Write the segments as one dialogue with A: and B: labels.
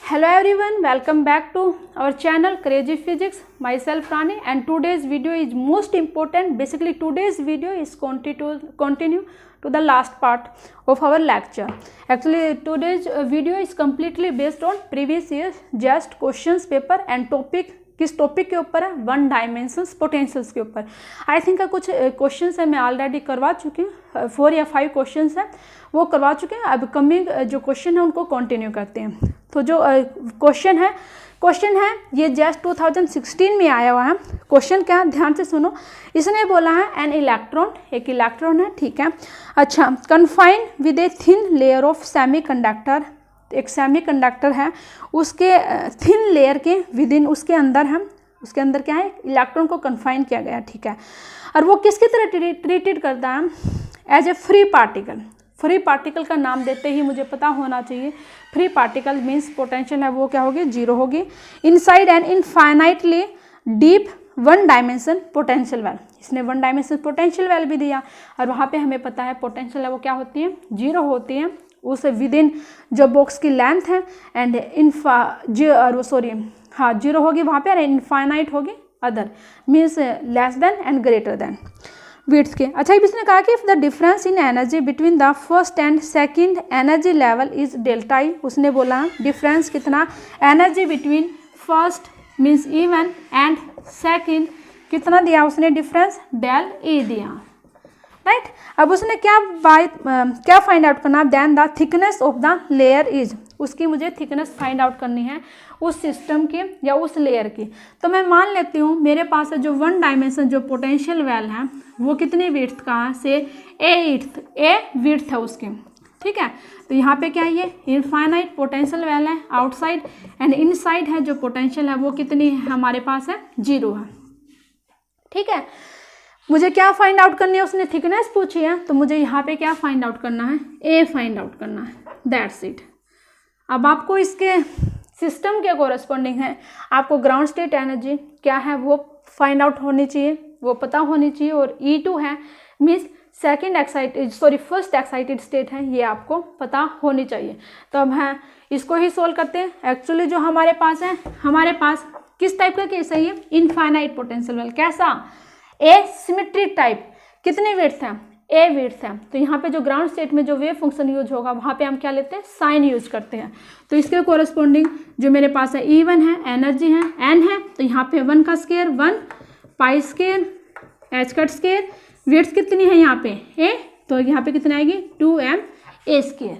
A: Hello everyone, welcome back to our channel Crazy Physics. Myself Rani, and today's video is most important. Basically today's video is continue to the last part of our lecture. Actually today's video is completely based on previous year's just questions paper and topic. किस topic के ऊपर है? One dimensions potentials के ऊपर. I think कुछ questions है मैं already करवा चुकी हूँ, 4 या 5 क्वेश्चंस हैं वो करवा चुके हैं. अब कमिंग जो क्वेश्चन है उनको कंटिन्यू करते हैं. तो जो क्वेश्चन है ये जस्ट 2016 में आया हुआ है. क्वेश्चन क्या है ध्यान से सुनो. इसने बोला है एन इलेक्ट्रॉन, एक इलेक्ट्रॉन है, ठीक है. अच्छा, confine with a thin layer of semiconductor. एक सेमीकंडक्टर है, उसके थिन लेयर के विद इन उसके अंदर क्या है, इलेक्ट्रॉन को कन्फाइन किया गया, ठीक है. और वो किसकी तरह ट्रीटेड करता है? As a free particle. Free particle का नाम देते ही मुझे पता होना चाहिए. फ्री पार्टिकल मीन्स पोटेंशियल है वो क्या होगी, जीरो होगी. Inside and infinitely deep one dimension potential well. इसने वन डायमेंशन पोटेंशियल वेल भी दिया और वहाँ पे हमें पता है पोटेंशियल है वो क्या होती है, जीरो होती है. उस विद इन जो बॉक्स की लेंथ है एंड जीरो होगी वहाँ पे, इनफाइनाइट होगी other means less than and greater than width के. अच्छा, इसने कहा कि if the difference in energy between the first and second energy level is delta E. उसने बोला डिफरेंस कितना, energy between first means E1 and second कितना दिया उसने, डिफरेंस डेल ई दिया, राइट. अब उसने क्या फाइंड आउट करना, then the thickness of the layer is. उसकी मुझे थिकनेस फाइंड आउट करनी है उस सिस्टम की या उस लेयर की. तो मैं मान लेती हूँ मेरे पास है जो वन डायमेंशन जो पोटेंशियल वेल है वो कितनी विड्थ का है, से ए विड्थ है उसकी, ठीक है. तो यहाँ पे क्या है, ये इनफाइनाइट पोटेंशियल वेल है आउटसाइड एंड इनसाइड है जो पोटेंशियल है वो कितनी है हमारे पास है, जीरो है, ठीक है. मुझे क्या फाइंड आउट करनी है, उसने थिकनेस पूछी है तो मुझे यहाँ पे क्या फाइंड आउट करना है, ए फाइंड आउट करना है, दैट्स इट. अब आपको इसके सिस्टम के कोरस्पॉन्डिंग है, आपको ग्राउंड स्टेट एनर्जी क्या है वो फाइंड आउट होनी चाहिए, वो पता होनी चाहिए. और E2 है मीन्स फर्स्ट एक्साइटेड स्टेट है, ये आपको पता होनी चाहिए. तो अब हैं इसको ही सोल्व करते हैं. एक्चुअली जो हमारे पास किस टाइप का केस है ये, इनफाइनाइट पोटेंशियल वेल. कैसा, ए सिमेट्री टाइप. कितनी विड्थ है, ए विड्थ है. तो यहाँ पे जो ग्राउंड स्टेट में जो वेव फंक्शन यूज होगा वहाँ पे हम क्या लेते हैं, साइन यूज करते हैं. तो इसके कोरस्पॉन्डिंग जो मेरे पास है E1 है, एनर्जी है n है, तो यहाँ पे 1 का स्केयर 1, पाई square, h cut square, width कितनी है यहाँ पे ए, तो यहाँ पे कितनी आएगी 2m a स्केयर,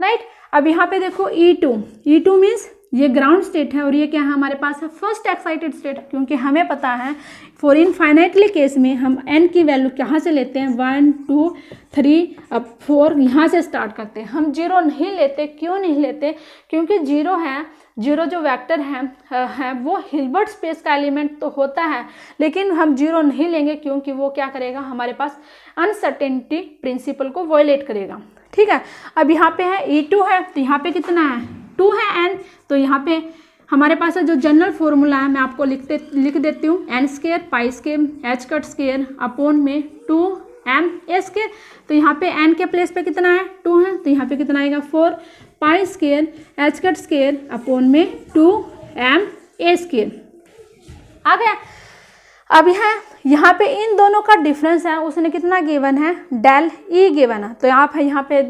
A: राइट. अब यहाँ पे देखो E2 मीन्स ये ग्राउंड स्टेट है और ये क्या है हमारे पास है, फर्स्ट एक्साइटेड स्टेट. क्योंकि हमें पता है फॉर इनफाइनाइटली केस में हम n की वैल्यू कहाँ से लेते हैं, 1 2 3 अब 4 यहाँ से स्टार्ट करते हैं. हम जीरो नहीं लेते. क्यों नहीं लेते, क्योंकि जीरो जो वेक्टर है वो हिल्बर्ट स्पेस का एलिमेंट तो होता है, लेकिन हम जीरो नहीं लेंगे क्योंकि वो क्या करेगा, हमारे पास अनसर्टेनिटी प्रिंसिपल को वायलेट करेगा, ठीक है. अब यहाँ पे है E2 है, तो यहाँ पे कितना है 2 है n. तो यहाँ पे हमारे पास है जो जनरल फॉर्मूला है मैं आपको लिख देती हूँ, n स्केयर पाई square h cut square upon में 2m a स्केयर. तो यहाँ पे n के प्लेस पे कितना है 2 है, तो यहाँ पे कितना आएगा 4 पाई square h cut square upon में 2m a स्केयर आ गया. अब यहाँ पे इन दोनों का डिफरेंस है, उसने कितना गिवन है, डेल ई गिवन है. तो आप यहाँ पे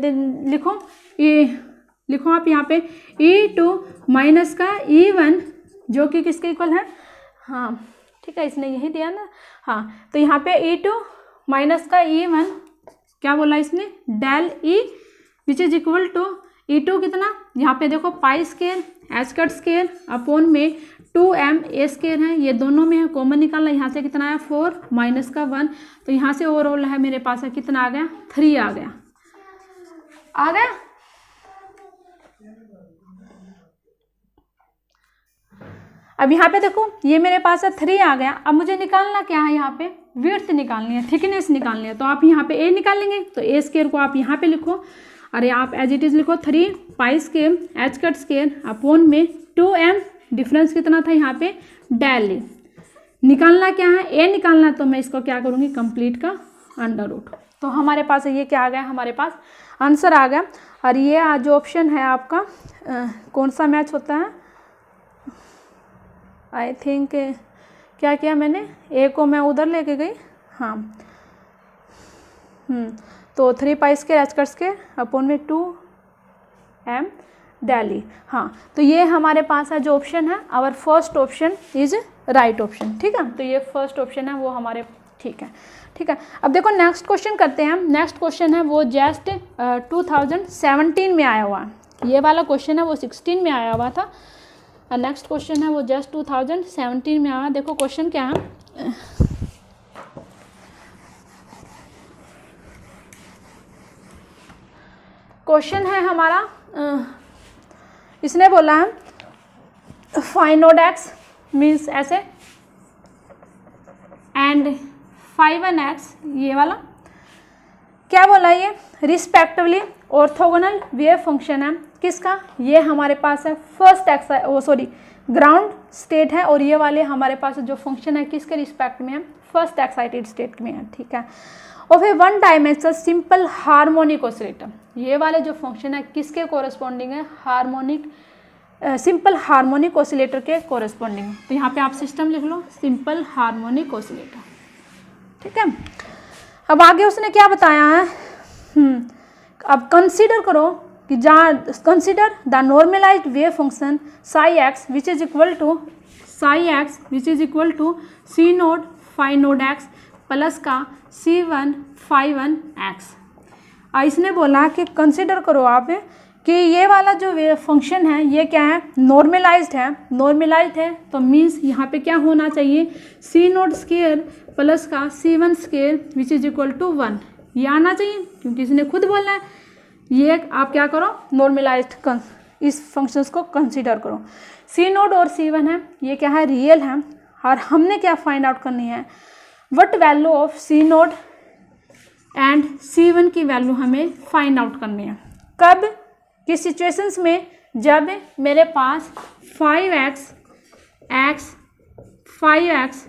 A: लिखो आप यहाँ पे E2 माइनस का E1 जो कि किसके इक्वल है, हाँ ठीक है इसने यही दिया ना, हाँ. तो यहाँ पे E2 माइनस का E1 क्या बोला इसने, del E which is equal to E2 कितना, यहाँ पे देखो pi square h cut square upon में 2m a स्केयर है. ये दोनों में है कॉमन निकालना, यहाँ से कितना है 4 माइनस का 1. तो यहाँ से ओवरऑल है मेरे पास है कितना आ गया, 3 आ गया. अब यहाँ पे देखो ये मेरे पास है 3 आ गया. अब मुझे निकालना क्या है, यहाँ पे विड्थ निकालनी है, थिकनेस निकालनी है. तो आप यहाँ पे ए निकालेंगे, तो ए स्केयर को आप यहाँ पे लिखो, अरे आप एज इट इज लिखो 3 पाई square h cut square upon में 2m, डिफरेंस कितना था यहाँ पे डेल ई. निकालना क्या है, ए निकालना. तो मैं इसको क्या करूँगी, कंप्लीट का अंडर रूट. तो हमारे पास ये क्या आ गया, हमारे पास आंसर आ गया। और ये जो ऑप्शन है आपका कौन सा मैच होता है, आई थिंक क्या किया मैंने, ए को मैं उधर लेके गई, हाँ तो 3 pi square H cut square upon में 2m दिल्ली। हाँ तो ये हमारे पास है जो ऑप्शन है, our first option is right option. ठीक है, तो ये फर्स्ट ऑप्शन है वो हमारे ठीक है। ठीक है, अब देखो नेक्स्ट क्वेश्चन करते हैं। नेक्स्ट क्वेश्चन है वो जस्ट 2017 में आया हुआ है। ये वाला क्वेश्चन है वो 16 में आया हुआ था, और नेक्स्ट क्वेश्चन है वो जस्ट 2017 में आया। देखो क्वेश्चन क्या है, क्वेश्चन है हमारा इसने बोला है फाइंड नोड एक्स मीन्स ऐसे एंड 5n x, ये वाला क्या बोला, ये रिस्पेक्टिवली ऑर्थोगोनल वेव फंक्शन है किसका, ये हमारे पास है first x, sorry ground state है, और ये वाले हमारे पास जो फंक्शन है किसके रिस्पेक्ट में है, फर्स्ट एक्साइटेड स्टेट में है। ठीक है, और फिर one dimensional simple harmonic oscillator, ये वाले जो फंक्शन है किसके कोरस्पॉन्डिंग है, हार्मोनिक सिंपल हार्मोनिक ऑसिलेटर के कोरस्पॉन्डिंग। तो यहाँ पे आप सिस्टम लिख लो, सिंपल हार्मोनिक ऑसिलेटर। ठीक है, अब आगे उसने क्या बताया है, अब कंसीडर करो कि जहाँ consider the normalised wave function psi x which is equal to C naught phi naught x plus का C1 फाई1 एक्स। इसने बोला कि कंसीडर करो आप कि ये वाला जो वेव फंक्शन है ये क्या है, नॉर्मलाइज्ड है, तो मीन्स यहाँ पे क्या होना चाहिए, सी नोड स्केयर प्लस का C1 square which is equal to 1, ये आना चाहिए, क्योंकि इसने खुद बोलना है। ये आप क्या करो, नॉर्मलाइज्ड इस फंक्शंस को कंसीडर करो। सी नोड और C1 है, ये क्या है, रियल है, और हमने क्या फाइंड आउट करनी है, what value of C naught and C1 की वैल्यू हमें फाइंड आउट करनी है। कब, किस सिचुएशंस में, जब मेरे पास 5x 5x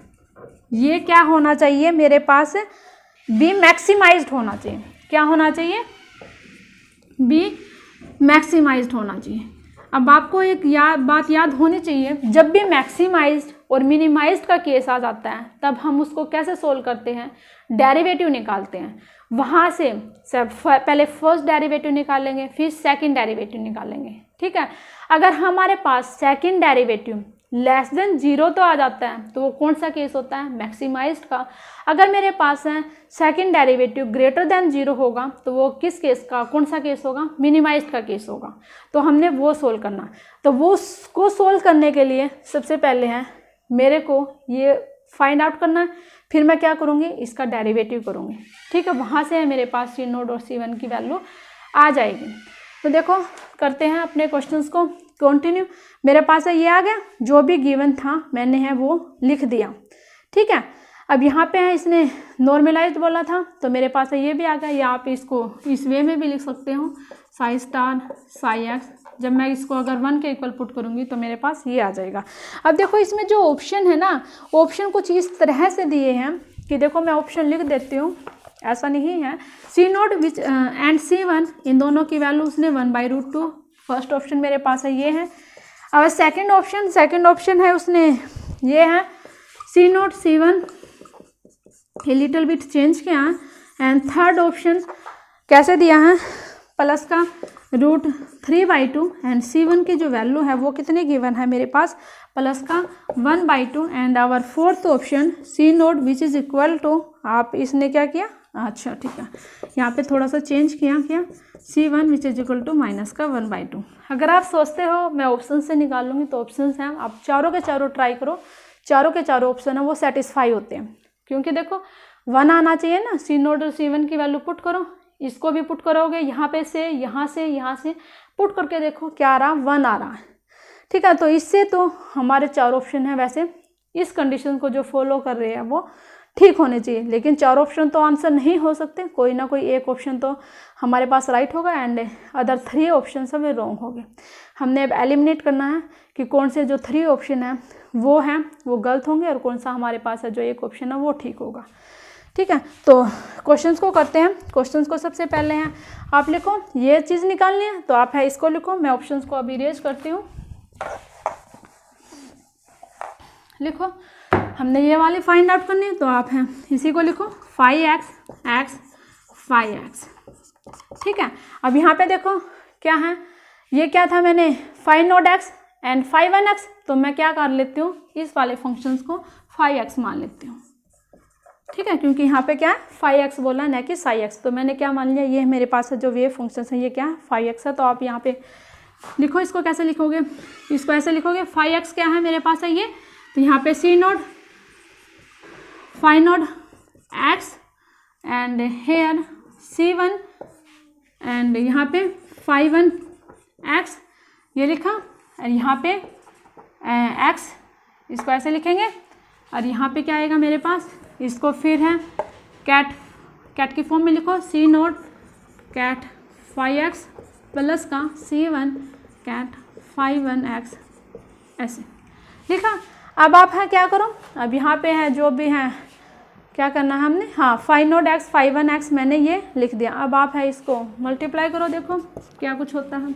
A: ये क्या होना चाहिए, मेरे पास बी मैक्सिमाइज्ड होना चाहिए। क्या होना चाहिए, बी मैक्सिमाइज्ड होना चाहिए। अब आपको एक बात याद होनी चाहिए, जब भी मैक्सिमाइज्ड और मिनिमाइज्ड का केस आ जाता है तब हम उसको कैसे सोल्व करते हैं, डेरिवेटिव निकालते हैं। वहाँ से पहले फर्स्ट डेरिवेटिव निकालेंगे, फिर सेकंड डेरिवेटिव निकालेंगे। ठीक है, अगर हमारे पास सेकंड डेरिवेटिव लेस देन 0 तो आ जाता है तो वो कौन सा केस होता है, मैक्सिमाइज्ड का। अगर मेरे पास है सेकंड डेरिवेटिव ग्रेटर देन 0 होगा तो वो किस केस का, कौन सा केस होगा, मिनिमाइज्ड का केस होगा। तो हमने वो सोल्व करना, तो वो को सोल्व करने के लिए सबसे पहले है मेरे को ये फाइंड आउट करना है, फिर मैं क्या करूँगी, इसका डेरिवेटिव करूँगी। ठीक है, वहाँ से मेरे पास सी नोड और C1 की वैल्यू आ जाएगी। तो देखो करते हैं अपने क्वेश्चंस को कंटिन्यू। मेरे पास है ये आ गया, जो भी गिवन था मैंने है वो लिख दिया। ठीक है, अब यहाँ पे है इसने नॉर्मलाइज्ड बोला था तो मेरे पास है ये भी आ गया, या आप इसको इस वे में भी लिख सकते हो, साई स्टार साई एक्स। जब मैं इसको अगर 1 के इक्वल पुट करूँगी तो मेरे पास ये आ जाएगा। अब देखो इसमें जो ऑप्शन है ना, ऑप्शन कुछ इस तरह से दिए हैं कि देखो मैं ऑप्शन लिख देती हूँ, ऐसा नहीं है। सी नोट विच एंड C1 इन दोनों की वैल्यू उसने 1/√2, फर्स्ट ऑप्शन मेरे पास है ये है। अब सेकंड ऑप्शन है उसने ये है सी नोट C1 ये लिटिल बिट चेंज किया, एंड थर्ड ऑप्शन कैसे दिया है, प्लस का √3/2, एंड C1 की जो वैल्यू है वो कितनी गिवन है मेरे पास, प्लस का 1/2, and our fourth option C naught which is equal to, आप इसने क्या किया, अच्छा ठीक है यहाँ पे थोड़ा सा चेंज किया C1 which is equal to minus का 1/2। अगर आप सोचते हो मैं ऑप्शन से निकालूंगी तो ऑप्शन हैं, आप चारों के चारों ट्राई करो, चारों के चारों ऑप्शन है वो सेटिस्फाई होते हैं, क्योंकि देखो 1 आना चाहिए ना, सी नोट और C1 की वैल्यू पुट करो, इसको भी पुट करोगे, यहाँ पे से यहाँ से पुट करके देखो क्या आ रहा, 1 आ रहा है। ठीक है, तो इससे तो हमारे 4 ऑप्शन हैं, वैसे इस कंडीशन को जो फॉलो कर रहे हैं वो ठीक होने चाहिए, लेकिन 4 ऑप्शन तो आंसर नहीं हो सकते, कोई ना कोई एक ऑप्शन तो हमारे पास राइट होगा एंड अदर 3 ऑप्शन सब रॉन्ग हो गए। हमने अब एलिमिनेट करना है कि कौन से जो 3 ऑप्शन हैं वो गलत होंगे और कौन सा हमारे पास है जो एक ऑप्शन है वो ठीक होगा। ठीक है, तो क्वेश्चंस को करते हैं। क्वेश्चंस को सबसे पहले हैं आप लिखो, ये चीज़ निकालनी है तो आप है इसको लिखो। मैं ऑप्शंस को अभी इरेज करती हूँ। लिखो, हमने ये वाली फाइंड आउट करनी है तो आप हैं इसी को लिखो 5x x 5x। ठीक है, अब यहाँ पे देखो क्या है, ये क्या था, मैंने find naught x and 5x, तो मैं क्या कर लेती हूँ, इस वाले फंक्शंस को 5x मान लेती हूँ। ठीक है, क्योंकि यहाँ पे क्या है 5x बोला ना कि 5x, तो मैंने क्या मान लिया, ये मेरे पास है जो वेव फंक्शंस है ये क्या है 5x है। तो आप यहाँ पे लिखो, इसको कैसे लिखोगे, इसको ऐसे लिखोगे 5x क्या है मेरे पास है ये, तो यहाँ पे c नोट फाइंड naught x and here c1 and यहाँ पे 5x ये लिखा, और यहाँ पे x इसको ऐसे लिखेंगे, और यहाँ पे क्या आएगा मेरे पास, इसको फिर है कैट की फॉर्म में लिखो c note cat 5x plus का c1 कैट 5x ऐसे लिखा। अब आप है क्या करो, अब यहाँ पे है जो भी है क्या करना है हमने, हाँ 5 नोट x 5x मैंने ये लिख दिया। अब आप है इसको मल्टीप्लाई करो, देखो क्या कुछ होता है,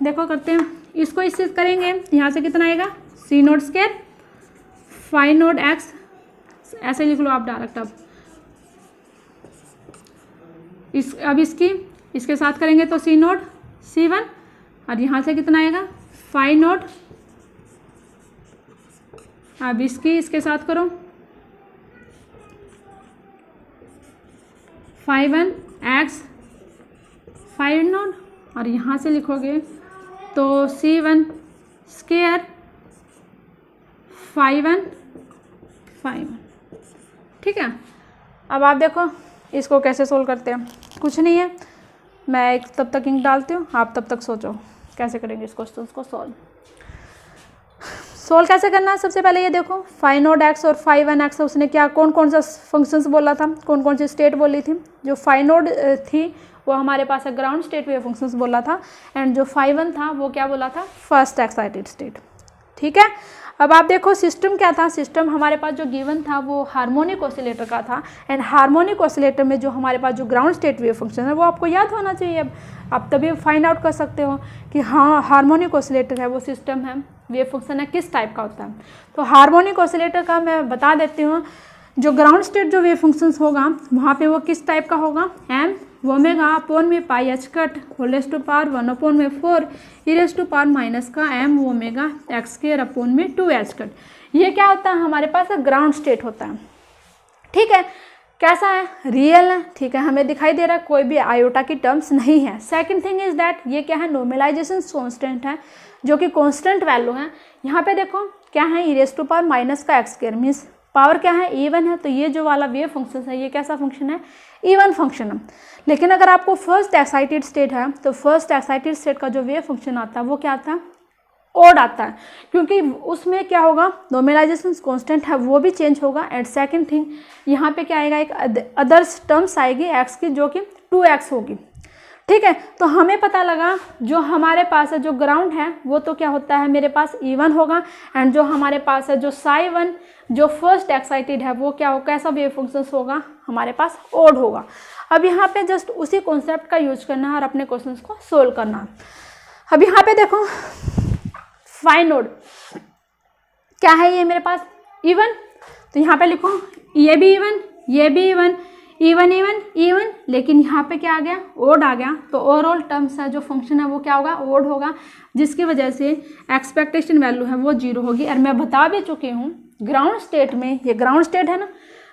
A: देखो करते हैं। इसको इससे करेंगे, यहाँ से कितना आएगा c note square 5 note x ऐसे लिख लो आप डायरेक्ट। अब इसके साथ करेंगे तो c नोट c1, और यहाँ से कितना आएगा 5 नोट, अब इसके साथ करो 5x 5 नोट, और यहाँ से लिखोगे तो c1 स्क्वायर 5 ठीक है। अब आप देखो इसको कैसे सोल्व करते हैं, कुछ नहीं है, मैं एक तब तक इंक डालती हूँ, आप तब तक सोचो कैसे करेंगे इस क्वेश्चन को सोल्व कैसे करना है। सबसे पहले ये देखो 5 नोट x और 5 उसने क्या कौन सा फंक्शंस बोला था, कौन सी स्टेट बोली थी। जो 5 नोट थी वो हमारे पास है ग्राउंड स्टेट वेव फंक्शंस बोला था, एंड जो 5 था वो क्या बोला था, फर्स्ट एक्साइटेड स्टेट। ठीक है, अब आप देखो सिस्टम क्या था, सिस्टम हमारे पास जो गिवन था वो हार्मोनिक ऑसिलेटर का था, एंड हार्मोनिक ऑसिलेटर में जो हमारे पास जो ग्राउंड स्टेट वेव फंक्शन है वो आपको याद होना चाहिए। अब आप तभी फाइंड आउट कर सकते हो कि हाँ हार्मोनिक ऑसिलेटर है वो सिस्टम है, वेव फंक्शन है किस टाइप का होता है। तो हार्मोनिक ऑसिलेटर का मैं बता देती हूँ, जो ग्राउंड स्टेट जो वेव फंक्शंस होगा वहाँ पे वो किस टाइप का होगा, एम ओमेगा अपॉन में pi h cut whole raise to power 1 upon में 4 e raise to power minus का m omega x square upon में 2 एच कट। ये क्या होता है हमारे पास ग्राउंड स्टेट होता है। ठीक है, कैसा है, रियल है। ठीक है, हमें दिखाई दे रहा है कोई भी आयोटा की टर्म्स नहीं है। सेकंड थिंग इज दैट ये क्या है, नॉर्मलाइजेशन कांस्टेंट है जो कि कांस्टेंट वैल्यू है। यहाँ पे देखो क्या है, e raise to power minus का एक्स स्क्वायर मीन्स पावर क्या है इवन है, तो ये जो वाला वेव फंक्शन है ये कैसा फंक्शन है, इवन फंक्शन है। लेकिन अगर आपको फर्स्ट एक्साइटेड स्टेट है तो फर्स्ट एक्साइटेड स्टेट का जो वेव फंक्शन आता है वो क्या आता है, ओड आता है, क्योंकि उसमें क्या होगा, नॉर्मलाइजेशन कांस्टेंट है वो भी चेंज होगा। एंड सेकंड थिंग यहाँ पे क्या आएगा, एक अदर्स टर्म्स आएगी एक्स की जो कि 2x होगी। ठीक है, तो हमें पता लगा जो हमारे पास है जो ग्राउंड है वो तो क्या होता है मेरे पास इवन होगा, एंड जो हमारे पास है जो साई वन जो फर्स्ट एक्साइटेड है वो क्या होगा, कैसा वेव फंक्शन होगा हमारे पास, ओड होगा। अब यहाँ पे जस्ट उसी कॉन्सेप्ट का यूज करना है और अपने क्वेश्चंस को सोल्व करना है। अब यहाँ पे देखो फाइंड नोड क्या है, ये मेरे पास इवन, तो यहाँ पे लिखो ये भी इवन, ये भी इवन, इवन इवन इवन, लेकिन यहाँ पे क्या आ गया, ओड आ गया। तो ओवरऑल टर्म्स है जो फंक्शन है वो क्या होगा, ओड होगा, जिसकी वजह से एक्सपेक्टेशन वैल्यू है वो 0 होगी। और मैं बता भी चुकी हूँ ग्राउंड स्टेट में, ये ग्राउंड स्टेट है ना,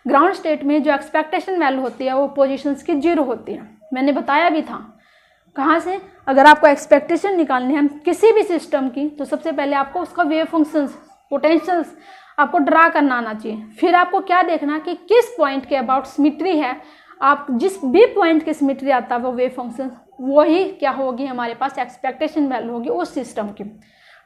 A: ग्राउंड स्टेट में जो एक्सपेक्टेशन वैल्यू होती है वो पोजीशंस की 0 होती है। मैंने बताया भी था कहाँ से, अगर आपको एक्सपेक्टेशन निकालनी है किसी भी सिस्टम की तो सबसे पहले आपको उसका वेव फंक्शंस पोटेंशियल्स आपको ड्रा करना आना चाहिए। फिर आपको क्या देखना कि किस पॉइंट के अबाउट सिमेट्री है, आप जिस भी पॉइंट की सिमेट्री आता है वो वेव फंक्शन वही क्या होगी हमारे पास एक्सपेक्टेशन वैल्यू होगी उस सिस्टम की।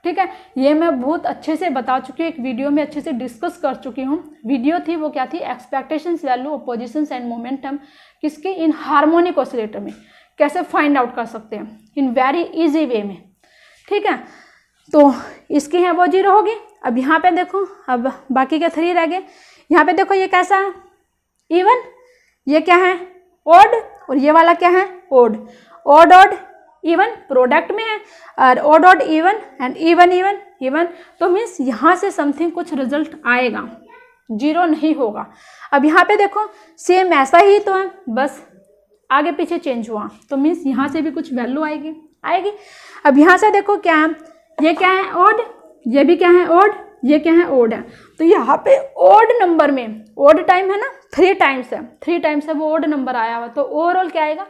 A: ठीक है, ये मैं बहुत अच्छे से बता चुकी हूँ, एक वीडियो में अच्छे से डिस्कस कर चुकी हूँ। वीडियो थी वो क्या थी, expectation value of positions and momentum किसकी, इन हार्मोनिक ऑसिलेटर में कैसे फाइंड आउट कर सकते हैं इन वेरी इजी वे में। ठीक है, तो इसकी है वो 0 होगी। अब यहाँ पे देखो, अब बाकी के 3 रह गए, यहाँ पे देखो ये कैसा है, इवन, ये क्या है ओड, और ये वाला क्या है odd. Odd odd even product में है, और odd odd even and even even even, तो मीन्स यहाँ से समथिंग कुछ रिजल्ट आएगा, जीरो नहीं होगा। अब यहाँ पे देखो सेम ऐसा ही तो है, बस आगे पीछे चेंज हुआ, तो मीन्स यहाँ से भी कुछ वैल्यू आएगी आएगी। अब यहाँ से देखो क्या है, ये क्या है ओड, ये भी क्या है ओड, ये क्या है ओड है, तो यहाँ पे ओड नंबर में, ओड टाइम है ना 3 टाइम्स है, 3 टाइम्स है वो ओड नंबर आया हुआ, तो ओवरऑल क्या आएगा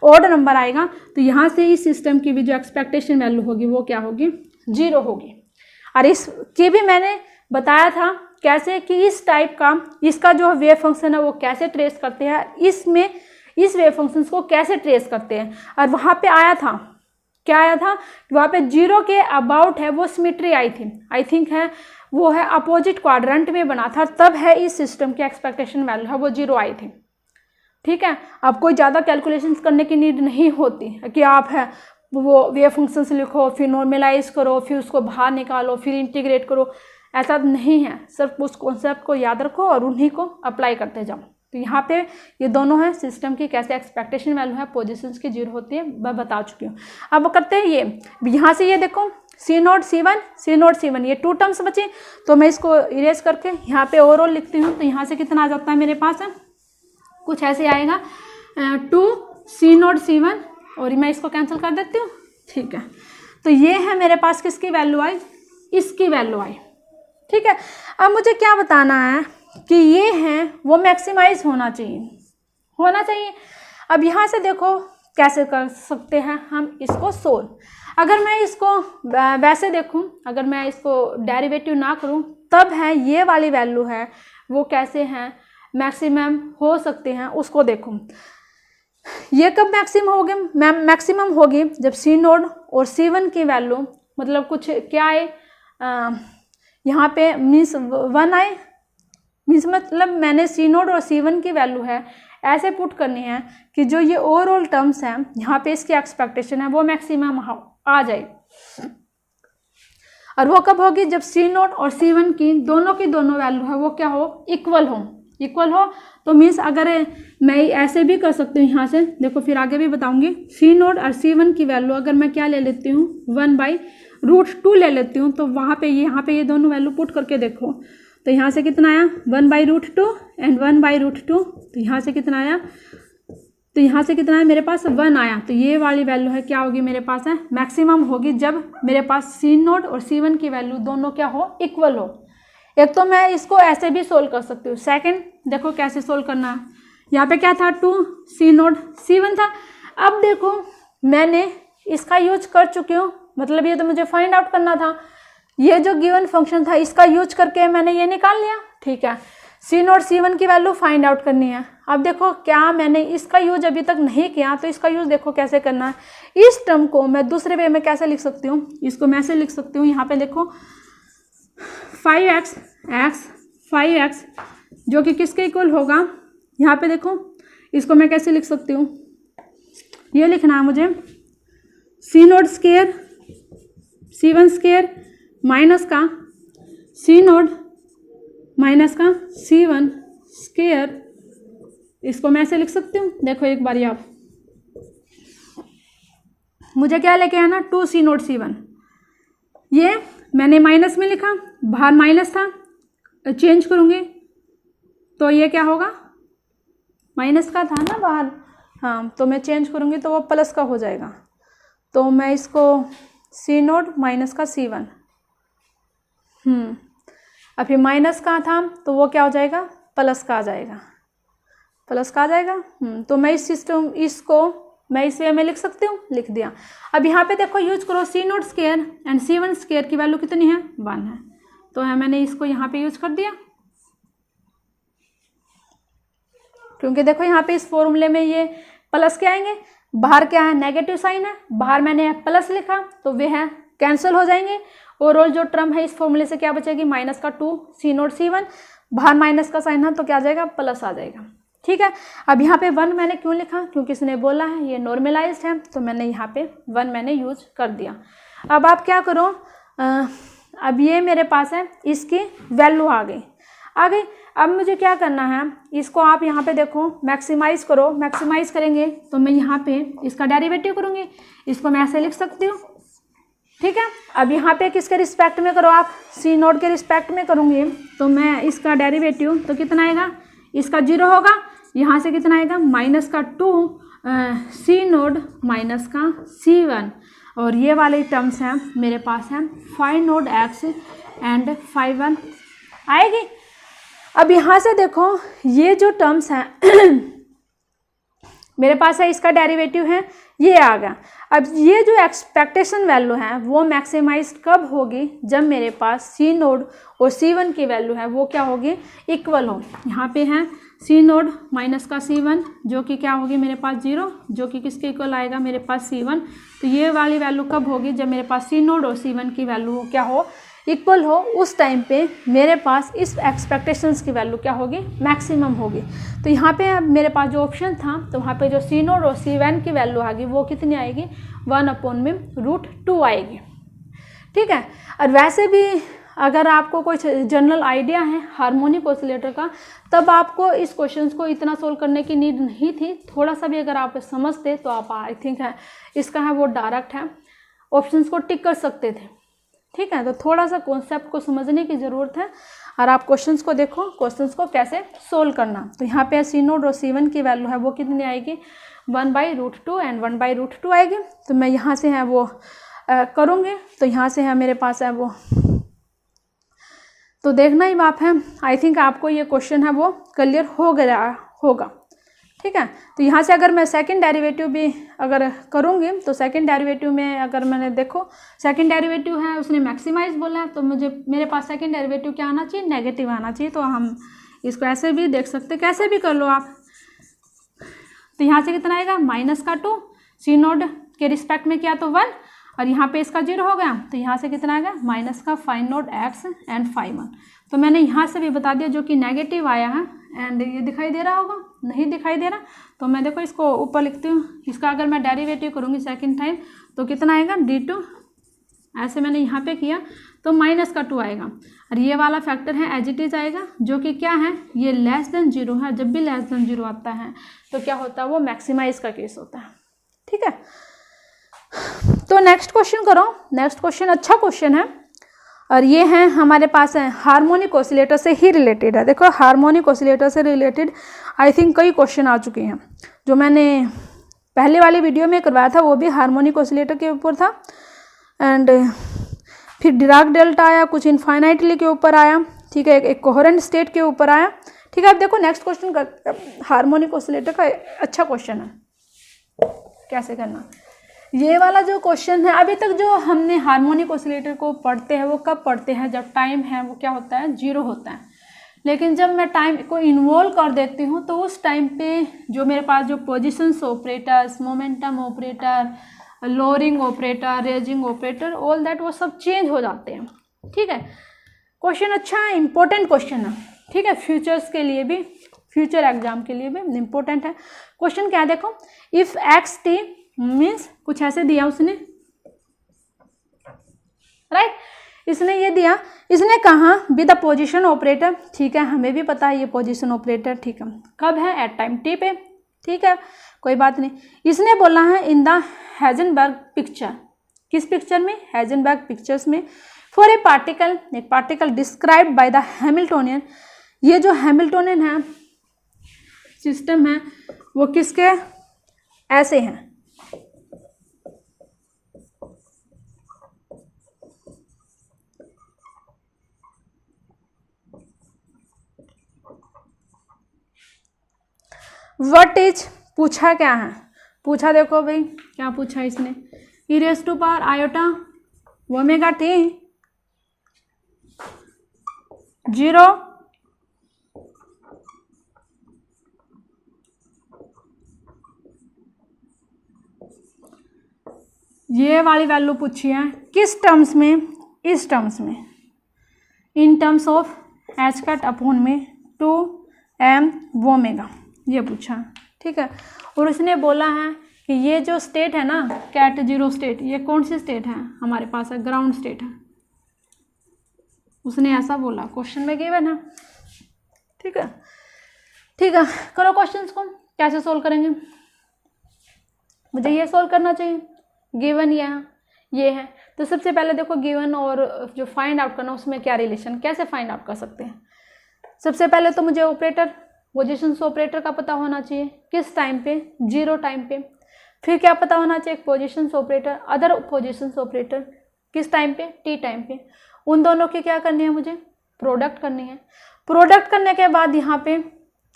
A: ओड नंबर आएगा। तो यहाँ से इस सिस्टम की भी जो एक्सपेक्टेशन वैल्यू होगी वो क्या होगी, 0 होगी। और इसकी भी मैंने बताया था कैसे कि इस टाइप का, इसका जो वेव फंक्शन है वो कैसे ट्रेस करते हैं, इसमें इस वेव फंक्शन को कैसे ट्रेस करते हैं। और वहाँ पे आया था, क्या आया था, वहाँ पे 0 के अबाउट है वो सिमेट्री आई थी, आई थिंक है वो है अपोजिट क्वाड्रेंट में बना था, तब है इस सिस्टम की एक्सपेक्टेशन वैल्यू है वो 0 आई थी। ठीक है, अब कोई ज़्यादा कैलकुलेशंस करने की नीड नहीं होती कि आप है वो वेव फंक्शंस लिखो, फिर नॉर्मलाइज करो, फिर उसको बाहर निकालो, फिर इंटीग्रेट करो, ऐसा नहीं है। सिर्फ उस कॉन्सेप्ट को याद रखो और उन्हीं को अप्लाई करते जाओ। तो यहाँ पे ये दोनों है सिस्टम की कैसे एक्सपेक्टेशन वैल्यू है पोजीशंस की 0 होती है, मैं बता चुकी हूँ। अब करते हैं ये, यहाँ से ये देखो C0 C1 C0 C1, ये 2 टर्म्स बचे, तो मैं इसको इरेज करके यहाँ पे ओवरऑल लिखती हूँ। तो यहाँ से कितना आ जाता है मेरे पास है, कुछ ऐसे आएगा 2 C0 C1, और मैं इसको कैंसिल कर देती हूँ। ठीक है, तो ये है मेरे पास किसकी वैल्यू आई, इसकी वैल्यू आई। ठीक है, अब मुझे क्या बताना है कि ये है वो मैक्सिमाइज होना चाहिए। अब यहाँ से देखो कैसे कर सकते हैं हम इसको सोल्व। अगर मैं इसको वैसे देखूं, अगर मैं इसको डेरिवेटिव ना करूं, तब है ये वाली वैल्यू है वो कैसे हैं मैक्सिमम हो सकते हैं, उसको देखूं। ये कब मैक्सिमम होगी जब C0 और C1 की वैल्यू मतलब कुछ क्या आए, यहाँ पे मीन्स 1 आए, मीन्स मतलब मैंने C0 और C1 की वैल्यू है ऐसे पुट करनी है कि जो ये ओवरऑल टर्म्स हैं यहाँ पे इसकी एक्सपेक्टेशन है वो मैक्सिमम आ जाए। और वो कब होगी, जब C0 और C1 की दोनों वैल्यू है वो क्या हो, इक्वल हो। तो मीन्स अगर मैं ऐसे भी कर सकती हूँ, यहाँ से देखो फिर आगे भी बताऊंगी। C0 और C1 की वैल्यू अगर मैं क्या ले लेती हूँ 1/√2 ले लेती हूँ, तो वहाँ पे यहाँ पे ये दोनों वैल्यू पुट करके देखो, तो यहाँ से कितना आया 1/√2 एंड 1/√2, तो यहाँ से कितना आया, तो यहाँ से कितना है मेरे पास 1 आया। तो ये वाली वैल्यू है क्या होगी मेरे पास है मैक्सिमम होगी जब मेरे पास C0 और C1 की वैल्यू दोनों क्या हो, इक्वल हो। एक तो मैं इसको ऐसे भी सोल्व कर सकती हूँ। सेकंड देखो कैसे सोल्व करना है, यहाँ पे क्या था 2 C0 C1 था। अब देखो मैंने इसका यूज कर चुकी हूँ, मतलब ये तो मुझे फाइंड आउट करना था, ये जो गिवन फंक्शन था इसका यूज करके मैंने ये निकाल लिया। ठीक है, C0 C1 की वैल्यू फाइंड आउट करनी है। अब देखो क्या मैंने इसका यूज अभी तक नहीं किया, तो इसका यूज देखो कैसे करना है। इस टर्म को मैं दूसरे वे में कैसे लिख सकती हूँ, इसको मैं ऐसे लिख सकती हूँ, यहाँ पे देखो 5x जो कि किसके इक्वल होगा, यहाँ पे देखो इसको मैं कैसे लिख सकती हूँ, ये लिखना है मुझे C0 square C1 square minus का C0 माइनस का C1 स्क्वायर, इसको मैं ऐसे लिख सकती हूँ। देखो एक बार आप मुझे क्या लेके आना 2 C0 C1, ये मैंने माइनस में लिखा, बाहर माइनस था, चेंज करूँगी तो ये क्या होगा, माइनस का था ना बाहर, हाँ, तो मैं चेंज करूँगी तो वो प्लस का हो जाएगा। तो मैं इसको C0 माइनस का C1, अभी माइनस का था तो वो क्या हो जाएगा, प्लस का आ जाएगा, तो मैं इस सिस्टम इसको मैं इस वे में लिख सकती हूँ, लिख दिया। अब यहाँ पे देखो यूज करो C0 square and C1 square की वैल्यू कितनी है 1 है, तो है मैंने इसको यहाँ पे यूज कर दिया, क्योंकि देखो यहाँ पे इस फॉर्मूले में ये प्लस के आएंगे, बाहर क्या है नेगेटिव साइन है, बाहर मैंने प्लस लिखा तो वे है कैंसिल हो जाएंगे। ओवरऑल जो टर्म है इस फॉर्मूले से क्या बचेगी माइनस का 2 C0 C1, बाहर माइनस का साइन है तो क्या आ जाएगा, प्लस आ जाएगा। ठीक है, अब यहाँ पे 1 मैंने क्यों लिखा, क्योंकि इसने बोला है ये नॉर्मलाइज्ड है, तो मैंने यहाँ पे 1 मैंने यूज कर दिया। अब आप क्या करो, अब ये मेरे पास है इसकी वैल्यू आ गई। आ गई। अब मुझे क्या करना है, इसको आप यहाँ पे देखो मैक्सिमाइज करो, मैक्सिमाइज करेंगे तो मैं यहाँ पे इसका डेरिवेटिव करूँगी, इसको मैं ऐसे लिख सकती हूँ, ठीक है। अब यहाँ पे किसके रिस्पेक्ट में करो आप, सी नोड के रिस्पेक्ट में करूँगी तो मैं इसका डेरिवेटिव तो कितना आएगा, इसका 0 होगा, यहाँ से कितना आएगा माइनस का 2 सी नोड माइनस का C1, और ये वाले टर्म्स हैं मेरे पास हैं five node x and five 1 आएगी। अब यहाँ से देखो ये जो टर्म्स हैं मेरे पास है, इसका डेरिवेटिव है, ये आ गया। अब ये जो एक्सपेक्टेशन वैल्यू है वो मैक्सिमाइज कब होगी, जब मेरे पास सी नोड और C1 की वैल्यू है वो क्या होगी, इक्वल हो। यहाँ पे है सी नोड माइनस का C1 जो कि क्या होगी मेरे पास 0, जो कि किसके इक्वल आएगा मेरे पास C1। तो ये वाली वैल्यू कब होगी, जब मेरे पास सी नोड और C1 की वैल्यू क्या हो, इक्वल हो, उस टाइम पे मेरे पास इस एक्सपेक्टेशंस की वैल्यू क्या होगी, मैक्सिमम होगी। तो यहाँ पे अब मेरे पास जो ऑप्शन था तो वहाँ पे जो सी नोड और C1 की वैल्यू आएगी वो कितनी आएगी, 1/√2 आएगी, ठीक है। और वैसे भी अगर आपको कोई जनरल आइडिया है हार्मोनिक ऑसिलेटर का, तब आपको इस क्वेश्चंस को इतना सोल्व करने की नीड नहीं थी। थोड़ा सा भी अगर आप समझते तो आप आई थिंक है इसका है वो डायरेक्ट है ऑप्शंस को टिक कर सकते थे, ठीक है। तो थोड़ा सा कॉन्सेप्ट को समझने की ज़रूरत है, और आप क्वेश्चंस को देखो, क्वेश्चंस को कैसे सोल्व करना। तो यहाँ पे सी नोड और C1 की वैल्यू है वो कितनी आएगी, 1/√2 एंड 1/√2 आएगी। तो मैं यहाँ से है वो करूँगी, तो यहाँ से है मेरे पास है वो, तो देखना ही बात है। आई थिंक आपको ये क्वेश्चन है वो क्लियर हो गया होगा, ठीक है। तो यहाँ से अगर मैं सेकंड डेरिवेटिव भी अगर करूँगी तो सेकंड डेरिवेटिव में अगर मैंने देखो सेकंड डेरिवेटिव है उसने मैक्सिमाइज बोला है, तो मुझे मेरे पास सेकंड डेरिवेटिव क्या आना चाहिए, नेगेटिव आना चाहिए। तो हम इसको ऐसे भी देख सकते, कैसे भी कर लो आप। तो यहाँ से कितना आएगा, माइनस का 2 सी नोड के रिस्पेक्ट में किया तो 1, और यहाँ पे इसका 0 हो गया, तो यहाँ से कितना आएगा माइनस का five node x and five 1। तो मैंने यहाँ से भी बता दिया जो कि नेगेटिव आया है, एंड ये दिखाई दे रहा होगा, नहीं दिखाई दे रहा तो मैं देखो इसको ऊपर लिखती हूँ। इसका अगर मैं डेरिवेटिव करूँगी सेकंड टाइम तो कितना आएगा d2, ऐसे मैंने यहाँ पे किया तो माइनस का 2 आएगा, और ये वाला फैक्टर है एज इट इज आएगा, जो कि क्या है ये लेस देन 0 है। जब भी लेस देन 0 आता है तो क्या होता है, वो मैक्सिमाइज का केस होता है, ठीक है। तो नेक्स्ट क्वेश्चन करो। नेक्स्ट क्वेश्चन अच्छा क्वेश्चन है, और ये है हमारे पास है हार्मोनिक ऑसिलेटर से ही रिलेटेड है। देखो हार्मोनिक ऑसिलेटर से रिलेटेड आई थिंक कई क्वेश्चन आ चुके हैं। जो मैंने पहले वाली वीडियो में करवाया था वो भी हार्मोनिक ऑसिलेटर के ऊपर था, एंड फिर डिराक डेल्टा आया, कुछ इनफाइनाइटली के ऊपर आया, ठीक है, एक कोहेरेंट स्टेट के ऊपर आया, ठीक है। अब देखो नेक्स्ट क्वेश्चन का हार्मोनिक ऑसिलेटर का अच्छा क्वेश्चन है, कैसे करना। ये वाला जो क्वेश्चन है, अभी तक जो हमने हार्मोनिक ऑसिलेटर को पढ़ते हैं वो कब पढ़ते हैं, जब टाइम है वो क्या होता है, 0 होता है। लेकिन जब मैं टाइम को इन्वॉल्व कर देती हूँ तो उस टाइम पे जो मेरे पास जो positions operators, momentum operator, lowering operator, raising operator, all that वो सब चेंज हो जाते हैं, ठीक है। क्वेश्चन अच्छा है, इंपॉर्टेंट क्वेश्चन है, ठीक है, फ्यूचर्स के लिए भी, फ्यूचर एग्जाम के लिए भी इंपॉर्टेंट है। क्वेश्चन क्या है देखो, इफ एक्स टी मीन्स कुछ ऐसे दिया उसने, राइट, इसने ये दिया, इसने कहा बी द पोजीशन ऑपरेटर, ठीक है, हमें भी पता है ये पोजीशन ऑपरेटर, ठीक है, कब है, एट टाइम टी पे, ठीक है, कोई बात नहीं। इसने बोला है इन द हेजनबर्ग पिक्चर, किस पिक्चर में, हेजनबर्ग पिक्चर्स में, फॉर ए पार्टिकल, एक particle described by the Hamiltonian, ये जो हैमिल्टोनियन है सिस्टम है वो किसके ऐसे हैं, व्हाट इज, पूछा क्या है, पूछा देखो भाई क्या पूछा इसने, e raised to power iota omega T 0 ये वाली वैल्यू पूछी है, किस टर्म्स में, इस टर्म्स में, in terms of h cut upon में 2m ओमेगा, ये पूछा, ठीक है। और उसने बोला है कि ये जो स्टेट है ना कैट 0 स्टेट, ये कौन सी स्टेट है हमारे पास है, ग्राउंड स्टेट है, उसने ऐसा बोला, क्वेश्चन में गिवन है, ठीक है, ठीक है। करो क्वेश्चंस को, कैसे सोल्व करेंगे? मुझे ये सोल्व करना चाहिए, गिवन ये है। तो सबसे पहले देखो गिवन और जो फाइंड आउट करना उसमें क्या रिलेशन, कैसे फाइंड आउट कर सकते हैं। सबसे पहले तो मुझे ऑपरेटर, पोजीशन ऑपरेटर का पता होना चाहिए, किस टाइम पे, 0 टाइम पे। फिर क्या पता होना चाहिए, position operator, other position operator किस टाइम पे, t टाइम पे। उन दोनों की क्या करनी है, मुझे प्रोडक्ट करनी है। प्रोडक्ट करने के बाद यहाँ पे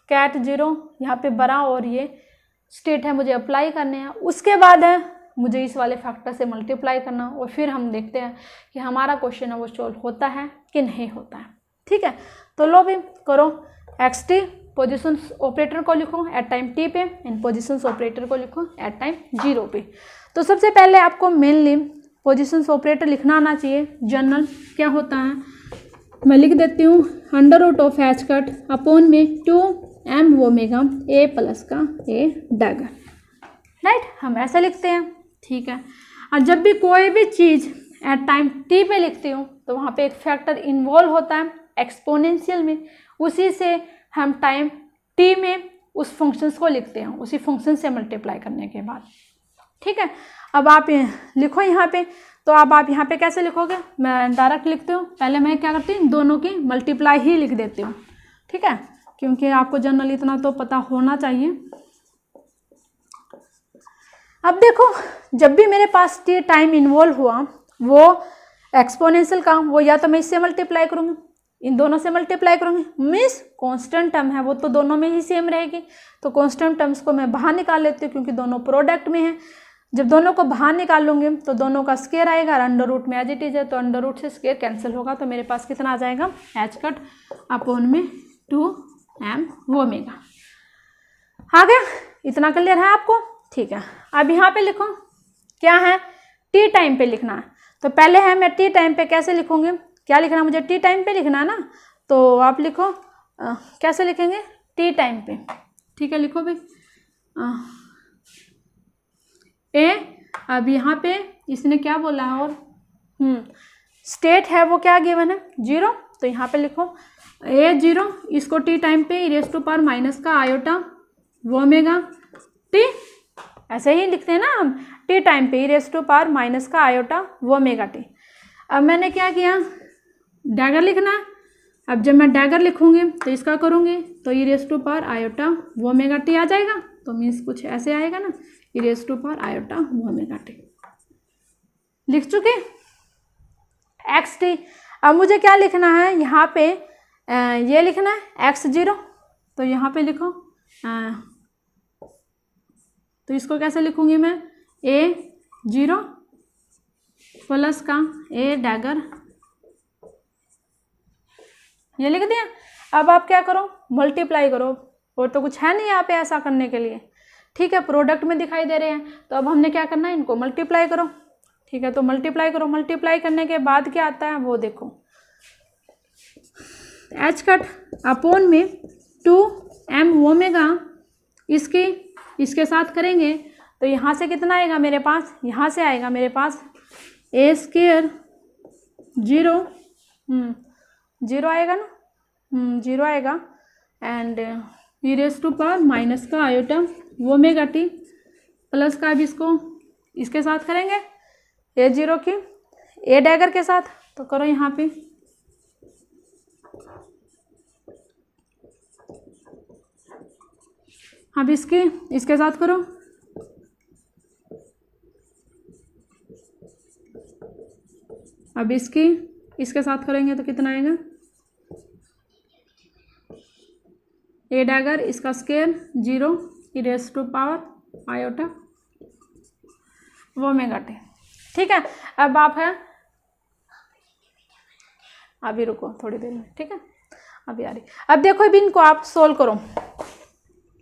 A: कैट 0 यहाँ पे बड़ा और ये स्टेट है, मुझे अप्लाई करने हैं। उसके बाद है मुझे इस वाले फैक्टर से मल्टीप्लाई करना, और फिर हम देखते हैं कि हमारा क्वेश्चन है वो सॉल्व होता है कि नहीं होता है। ठीक है, तो लो भी करो, एक्स टी पोजिशन ऑपरेटर को लिखो एट टाइम टी पे, एंड पोजिशन ऑपरेटर को लिखो एट टाइम 0 पे। तो सबसे पहले आपको मेनली पोजिशन ऑपरेटर लिखना आना चाहिए। जनरल क्या होता है, मैं लिख देती हूँ, under root of h cut upon में 2m ओमेगा ए प्लस का ए डैगर, राइट, हम ऐसे लिखते हैं। ठीक है, और जब भी कोई भी चीज़ एट टाइम टी पे लिखती हूँ तो वहाँ पे एक फैक्टर इन्वॉल्व होता है एक्सपोनेंशियल में, उसी से हम टाइम टी में उस फंक्शंस को लिखते हैं, उसी फंक्शन से मल्टीप्लाई करने के बाद। ठीक है, अब आप लिखो यहाँ पे, तो अब आप यहाँ पे कैसे लिखोगे, मैं डायरेक्ट लिखती हूँ। पहले मैं क्या करती हूँ, दोनों की मल्टीप्लाई ही लिख देती हूँ। ठीक है, क्योंकि आपको जनरली इतना तो पता होना चाहिए। अब देखो, जब भी मेरे पास टी टाइम इन्वॉल्व हुआ वो एक्सपोनेंशियल का, वो या तो मैं इससे मल्टीप्लाई करूँगी, इन दोनों से मल्टीप्लाई करूँगी, मीन्स कांस्टेंट टर्म है वो तो दोनों में ही सेम रहेगी। तो कांस्टेंट टर्म्स को मैं बाहर निकाल लेती हूँ क्योंकि दोनों प्रोडक्ट में है। जब दोनों को बाहर निकाल लूँगी तो दोनों का स्क्वायर आएगा, और अंडर रूट में एज इट इज है तो अंडर रूट से स्क्वायर कैंसिल होगा, तो मेरे पास कितना आ जाएगा, एच कट अपॉन में 2m ओमेगा। आ गया, इतना क्लियर है आपको? ठीक है, अब यहाँ पे लिखो क्या है, टी टाइम पे लिखना है। तो पहले है मैं टी टाइम पे कैसे लिखूंगी, क्या लिखना है मुझे, टी टाइम पे लिखना है ना, तो आप लिखो कैसे लिखेंगे, टी टाइम पे। ठीक है, लिखो भाई ए। अब यहाँ पे इसने क्या बोला है, और स्टेट है वो क्या गिवन है, 0, तो यहाँ पे लिखो ए 0, इसको टी टाइम पे रेज़ टू पावर माइनस का आयोटा ओमेगा टी, ऐसे ही लिखते हैं ना हम, टी टाइम पे रेज़ टू पावर माइनस का आयोटा ओमेगा टी। अब मैंने क्या किया, डैगर लिखना है। अब जब मैं डैगर लिखूंगी तो इसका करूंगी तो e raise to power iota omega t आ जाएगा, तो मीन्स कुछ ऐसे आएगा ना, e raise to power iota omega t. लिख चुके एक्स टी। अब मुझे क्या लिखना है, यहाँ पे ये लिखना है x0, तो यहाँ पे लिखो तो इसको कैसे लिखूंगी मैं, a0 प्लस का a डैगर, ये लिख दिया। अब आप क्या करो, मल्टीप्लाई करो, और तो कुछ है नहीं यहाँ पे ऐसा करने के लिए। ठीक है, प्रोडक्ट में दिखाई दे रहे हैं, तो अब हमने क्या करना है, इनको मल्टीप्लाई करो। ठीक है, तो मल्टीप्लाई करो, मल्टीप्लाई करने के बाद क्या आता है वो देखो, एच कट अपॉन में 2m ओमेगा, इसके साथ करेंगे तो यहाँ से कितना आएगा मेरे पास, यहाँ से आएगा मेरे पास ए स्क्वायर 0 आएगा ना, 0 आएगा, and e raise to power minus का आयोटा ओमेगा टी प्लस का, अब इसको इसके साथ करेंगे a0 की ए डैगर के साथ, तो करो यहाँ पे अब इसके साथ करो, अब इसके साथ करेंगे तो कितना आएगा, ए डैगर, इसका square 0 e raise to power iota omega t. ठीक है, अब आप है, अभी रुको थोड़ी देर में, ठीक है, अभी आ रही। अब देखो अभी इनको आप सोल्व करो,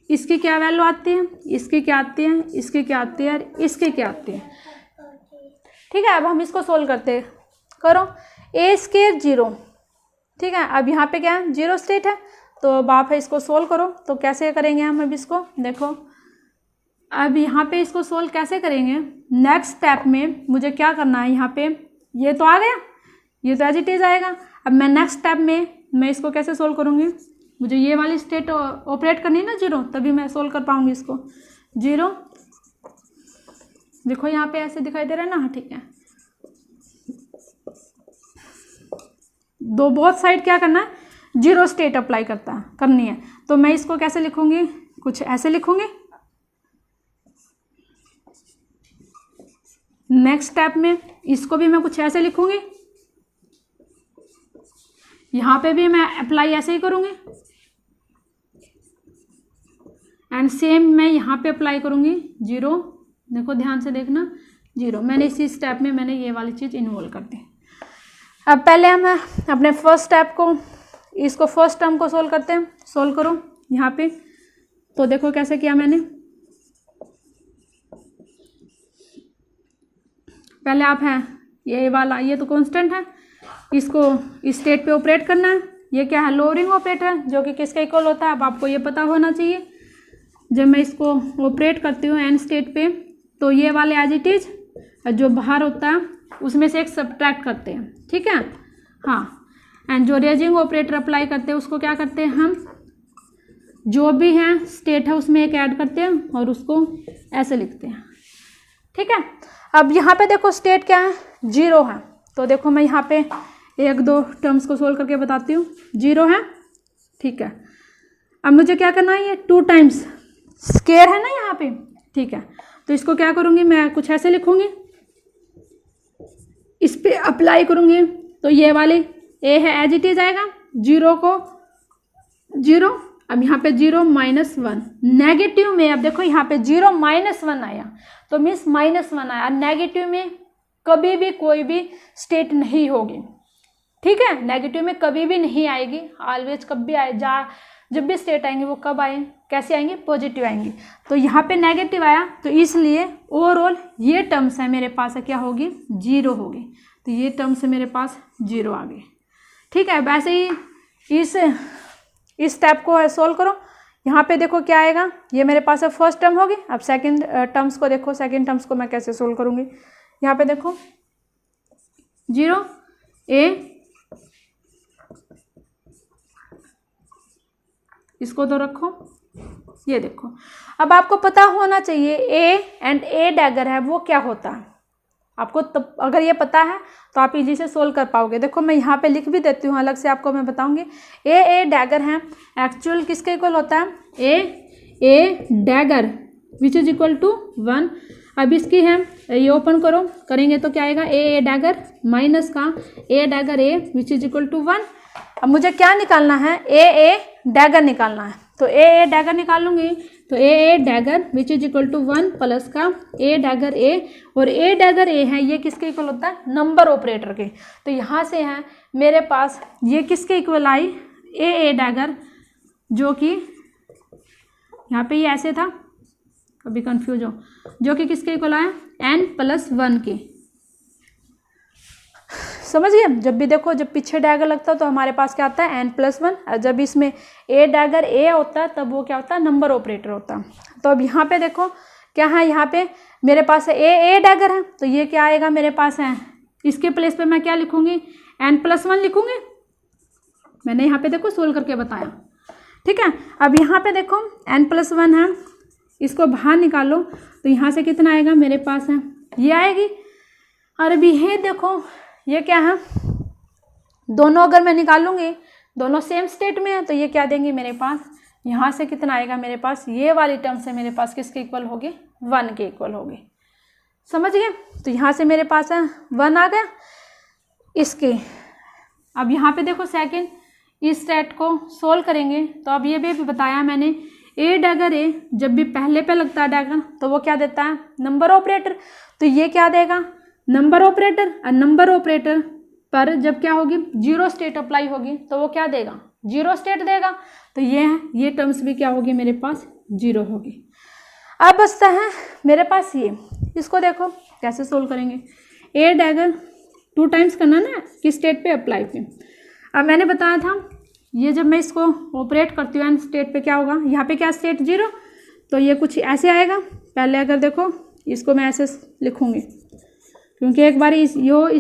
A: इसकी क्या वैल्यू आती है, इसकी क्या आती है, इसकी क्या आती है, और इसकी क्या आती है। ठीक है, अब हम इसको सोल्व करते हैं, करो ए स्क्वायर 0। ठीक है, अब यहाँ पे क्या है, 0 स्टेट है, तो अब आप इसको सोल्व करो। तो कैसे करेंगे हम, अब इसको देखो, अब यहाँ पे इसको सोल्व कैसे करेंगे, नेक्स्ट स्टेप में मुझे क्या करना है, यहाँ पे ये तो आ गया, ये तो एज इट इज आएगा। अब मैं नेक्स्ट स्टेप में मैं इसको कैसे सोल्व करूँगी, मुझे ये वाली स्टेट ऑपरेट करनी है ना 0, तभी मैं सोल्व कर पाऊंगी इसको। 0 देखो यहाँ पे ऐसे दिखाई दे रहा है ना, हाँ ठीक है। दो बोथ साइड क्या करना है, 0 स्टेट अप्लाई करनी है। तो मैं इसको कैसे लिखूंगी, कुछ ऐसे लिखूंगी। नेक्स्ट स्टेप में इसको भी मैं कुछ ऐसे लिखूंगी, यहाँ पे भी मैं अप्लाई ऐसे ही करूंगी, एंड सेम मैं यहाँ पे अप्लाई करूंगी 0। देखो ध्यान से देखना 0, मैंने इसी स्टेप में मैंने ये वाली चीज़ इन्वॉल्व कर दी। अब पहले हम अपने फर्स्ट स्टेप को, इसको फर्स्ट टर्म को सोल्व करते हैं। सोल्व करो यहाँ पे, तो देखो कैसे किया मैंने। पहले आप हैं ये वाला, ये तो कांस्टेंट है, इसको इस स्टेट पे ऑपरेट करना है। ये क्या है, लोअरिंग ऑपरेटर, जो कि किसका इक्वल होता है, अब आपको ये पता होना चाहिए। जब मैं इसको ऑपरेट करती हूँ एन स्टेट पे, तो ये वाले एज इट इज, जो बाहर होता है उसमें से एक सब्ट्रैक्ट करते हैं, ठीक है। हाँ, एंड जो रेजिंग ऑपरेटर अप्लाई करते हैं उसको क्या करते हैं, हम जो भी है स्टेट है उसमें एक ऐड करते हैं और उसको ऐसे लिखते हैं, ठीक है। अब यहाँ पे देखो स्टेट क्या है, 0 है। तो देखो मैं यहाँ पे 1-2 टर्म्स को सोल्व करके बताती हूँ। 0 है, ठीक है। अब मुझे क्या करना है, ये 2 टाइम्स स्केयर है ना यहाँ पे, ठीक है। तो इसको क्या करूँगी, मैं कुछ ऐसे लिखूँगी, इस पे अप्लाई करूँगी। तो ये वाली ए है एज इट इज आएगा, 0 को 0। अब यहाँ पे 0 -1 नेगेटिव में, अब देखो यहाँ पे 0 -1 आया, तो मीन्स -1 आया। नेगेटिव में कभी भी कोई भी स्टेट नहीं होगी, ठीक है। नेगेटिव में कभी भी नहीं आएगी, ऑलवेज कभी आए जब भी स्टेट आएंगे वो कब आए, कैसे आएंगे, पॉजिटिव आएंगी। तो यहाँ पे नेगेटिव आया, तो इसलिए ओवरऑल ये टर्म्स है मेरे पास क्या होगी, 0 होगी। तो ये टर्म्स है मेरे पास 0 आ गए, ठीक है। वैसे ही इस स्टेप को सोल्व करो। यहाँ पे देखो क्या आएगा, ये मेरे पास है फर्स्ट टर्म होगी। अब सेकंड टर्म्स को देखो, सेकंड टर्म्स को मैं कैसे सोल्व करूँगी। यहाँ पे देखो 0 a, इसको तो रखो, ये देखो। अब आपको पता होना चाहिए ए एंड ए डैगर है वो क्या होता है, आपको तब अगर ये पता है तो आप इजी से सोल्व कर पाओगे। देखो मैं यहाँ पे लिख भी देती हूँ, अलग से आपको मैं बताऊंगी। ए डैगर है, एक्चुअल किसके इक्वल होता है, a dagger which is equal to 1। अब इसकी है, ये ओपन करो, करेंगे तो क्या आएगा, ए डैगर माइनस का a dagger a which is equal to 1। अब मुझे क्या निकालना है, ए डैगर निकालना है। तो ए डैगर निकालूंगी, तो a dagger which is equal to 1 plus का ए डैगर ए, और ए डैगर ए है ये किसके इक्वल होता है, नंबर ऑपरेटर के। तो यहाँ से है मेरे पास ये किसके इक्वल आई, ए डैगर, जो कि यहाँ पे ये ऐसे था, कभी कंफ्यूज हो, जो कि किसके इक्वल आया, n+1 के। समझ गए। जब भी देखो, जब पीछे डैगर लगता है तो हमारे पास क्या आता है, n+1, और जब इसमें ए डैगर ए होता है तब वो क्या होता है, नंबर ऑपरेटर होता है। तो अब यहाँ पे देखो क्या है, यहाँ पे मेरे पास है ए डैगर है, तो ये क्या आएगा मेरे पास है, इसके प्लेस पे मैं क्या लिखूंगी, n+1 लिखूंगी। मैंने यहाँ पे देखो सोल्व करके बताया, ठीक है। अब यहाँ पे देखो n+1 है, इसको बाहर निकालो, तो यहाँ से कितना आएगा मेरे पास है, ये आएगी। और अभी ये देखो ये क्या है, दोनों अगर मैं निकालूंगी, दोनों सेम स्टेट में है, तो ये क्या देंगे मेरे पास, यहाँ से कितना आएगा मेरे पास, ये वाली टर्म से मेरे पास किसके इक्वल होगी, 1 के इक्वल होगी। समझ गए। तो यहाँ से मेरे पास है 1 आ गया इसके। अब यहाँ पे देखो सेकंड, इस स्टेट को सोल्व करेंगे, तो अब ये भी बताया मैंने, ए डैगर ए जब भी पहले पे लगता है डैगर, तो वो क्या देता है, नंबर ऑपरेटर। तो ये क्या देगा, नंबर ऑपरेटर। और नंबर ऑपरेटर पर जब क्या होगी, 0 स्टेट अप्लाई होगी, तो वो क्या देगा, 0 स्टेट देगा। तो ये है, ये टर्म्स भी क्या होगी मेरे पास, 0 होगी। अब बचता है मेरे पास ये, इसको देखो कैसे सोल्व करेंगे। ए डैगर 2 टाइम्स करना ना, किस स्टेट पे, अप्लाई पे। अब मैंने बताया था, ये जब मैं इसको ऑपरेट करती हूँ एंड स्टेट पे क्या होगा, यहाँ पे क्या स्टेट 0, तो ये कुछ ऐसे आएगा। पहले अगर देखो इसको मैं ऐसे लिखूँगी, क्योंकि एक बार इस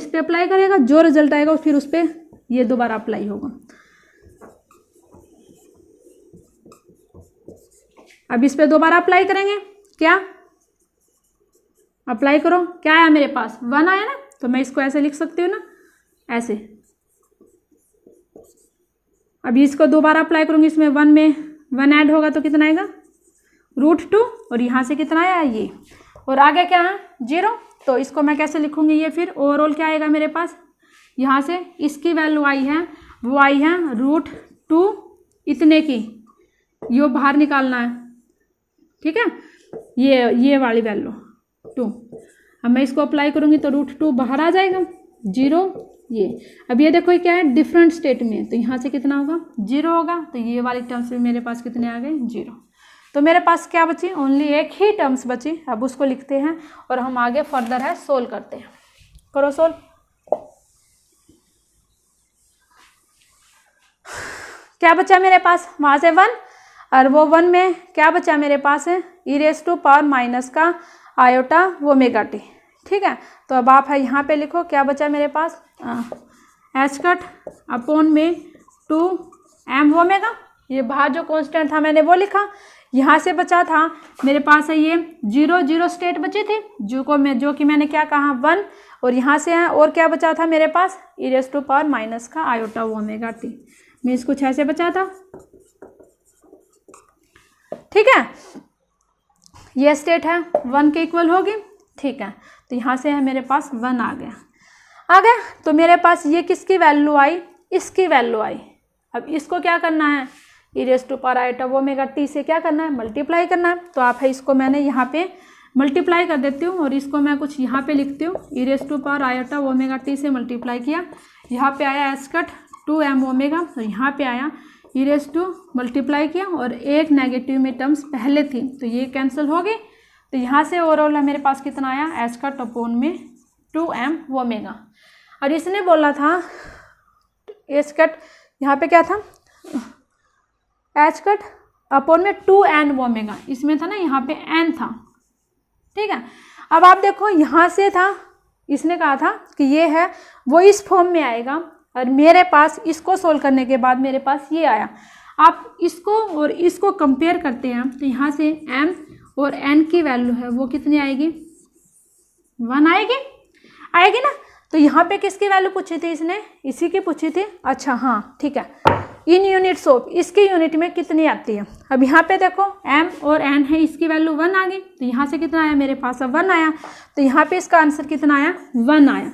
A: पे अप्लाई करेगा, जो रिजल्ट आएगा फिर उस पर ये दोबारा अप्लाई होगा। अब इस पर दोबारा अप्लाई करेंगे, क्या अप्लाई करो, क्या आया मेरे पास 1 आया ना, तो मैं इसको ऐसे लिख सकती हूँ ना, ऐसे। अभी इसको दोबारा अप्लाई करूँगी, इसमें 1 में 1 ऐड होगा तो कितना आएगा √2, और यहाँ से कितना आया ये, और आगे क्या है 0। तो इसको मैं कैसे लिखूँगी ये, फिर ओवरऑल क्या आएगा मेरे पास, यहाँ से इसकी वैल्यू आई है, वो आई है √2 इतने की, ये बाहर निकालना है, ठीक है, ये वाली वैल्यू 2। अब मैं इसको अप्लाई करूँगी तो √2 बाहर आ जाएगा, 0 ये। अब ये देखो ये क्या है डिफरेंट स्टेट में, तो यहाँ से कितना होगा 0 होगा, तो ये वाली टर्म्स में मेरे पास कितने आ गए 0। तो मेरे पास क्या बची, ओनली एक ही टर्म्स बची। अब उसको लिखते हैं और हम आगे फर्दर है सोल्व करते हैं। करो सोल्व। क्या बचा मेरे पास, वहाँ से 1 और वो 1 में क्या बचा मेरे पास है e⁻⁻ का आयोटा ओमेगा टी, ठीक है। तो अब आप है यहाँ पे लिखो क्या बचा मेरे पास, h अपॉन में 2m ओमेगा, ये बाहर जो कांस्टेंट था मैंने वो लिखा। यहाँ से बचा था मेरे पास है ये 0 0 स्टेट बची थी जो कि मैंने क्या कहा 1, और यहाँ से है और क्या बचा था मेरे पास e⁻⁻ का आयोटा ओमेगा टी, मीन्स कुछ ऐसे बचा था, ठीक है। ये स्टेट है 1 के इक्वल होगी, ठीक है। तो यहाँ से है मेरे पास 1 आ गया। तो मेरे पास ये किसकी वैल्यू आई, इसकी वैल्यू आई। अब इसको क्या करना है e⁻⁻ से क्या करना है मल्टीप्लाई करना है। तो आप है इसको मैंने यहाँ पे मल्टीप्लाई कर देती हूँ और इसको मैं कुछ यहाँ पे लिखती हूँ e⁻⁻ से मल्टीप्लाई किया, यहाँ पे आया h 2m ओमेगा, और यहाँ पे आया मल्टीप्लाई किया और एक नेगेटिव में टर्म्स पहले थी तो ये कैंसिल हो गई। तो यहाँ से ओवरऑल मेरे पास कितना आया h अपॉन में 2m ओमेगा। और इसने बोला था h यहाँ पे क्या था h अपॉन में 2n ओमेगा, इसमें था ना यहाँ पे n था, ठीक है। अब आप देखो यहाँ से था, इसने कहा था कि ये है वो इस फॉर्म में आएगा, और मेरे पास इसको सोल्व करने के बाद मेरे पास ये आया। आप इसको और इसको कंपेयर करते हैं तो यहाँ से m और n की वैल्यू है वो कितनी आएगी 1 आएगी ना। तो यहाँ पे किसकी वैल्यू पूछी थी इसने, इसी की पूछी थी। अच्छा हाँ ठीक है, इन यूनिट्स ऑफ इसकी यूनिट में कितनी आती है। अब यहाँ पे देखो m और n है, इसकी वैल्यू 1 आ गई, तो यहाँ से कितना आया मेरे पास 1 आया। तो यहाँ पे इसका आंसर कितना आया 1 आया।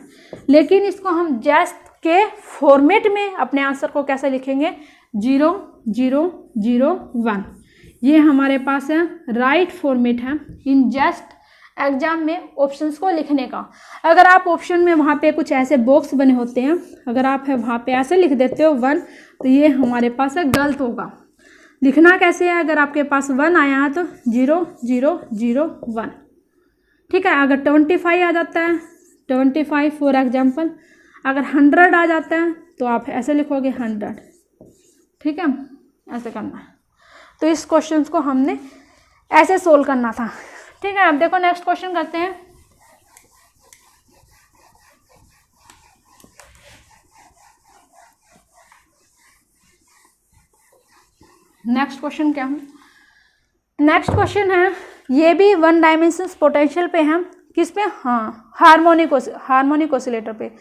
A: लेकिन इसको हम जस्ट के फॉर्मेट में अपने आंसर को कैसे लिखेंगे 0 0 0 1, ये हमारे पास है राइट फॉर्मेट है इन जस्ट एग्जाम में ऑप्शंस को लिखने का। अगर आप ऑप्शन में वहाँ पे कुछ ऐसे बॉक्स बने होते हैं, अगर आप है वहाँ पे ऐसे लिख देते हो 1, तो ये हमारे पास है गलत होगा। लिखना कैसे है, अगर आपके पास 1 आया है तो 0 0 0 1, ठीक है। अगर 25 आ जाता है 25 फॉर एग्जाम्पल, अगर 100 आ जाता है तो आप ऐसे लिखोगे 100, ठीक है, ऐसे करना है। तो इस क्वेश्चन को हमने ऐसे सोल्व करना था, ठीक है। अब देखो नेक्स्ट क्वेश्चन करते हैं। नेक्स्ट क्वेश्चन क्या है, नेक्स्ट क्वेश्चन है ये भी 1 डायमेंशन पोटेंशियल पे है, किस पे, हाँ हार्मोनिक ऑसिलेटर पे।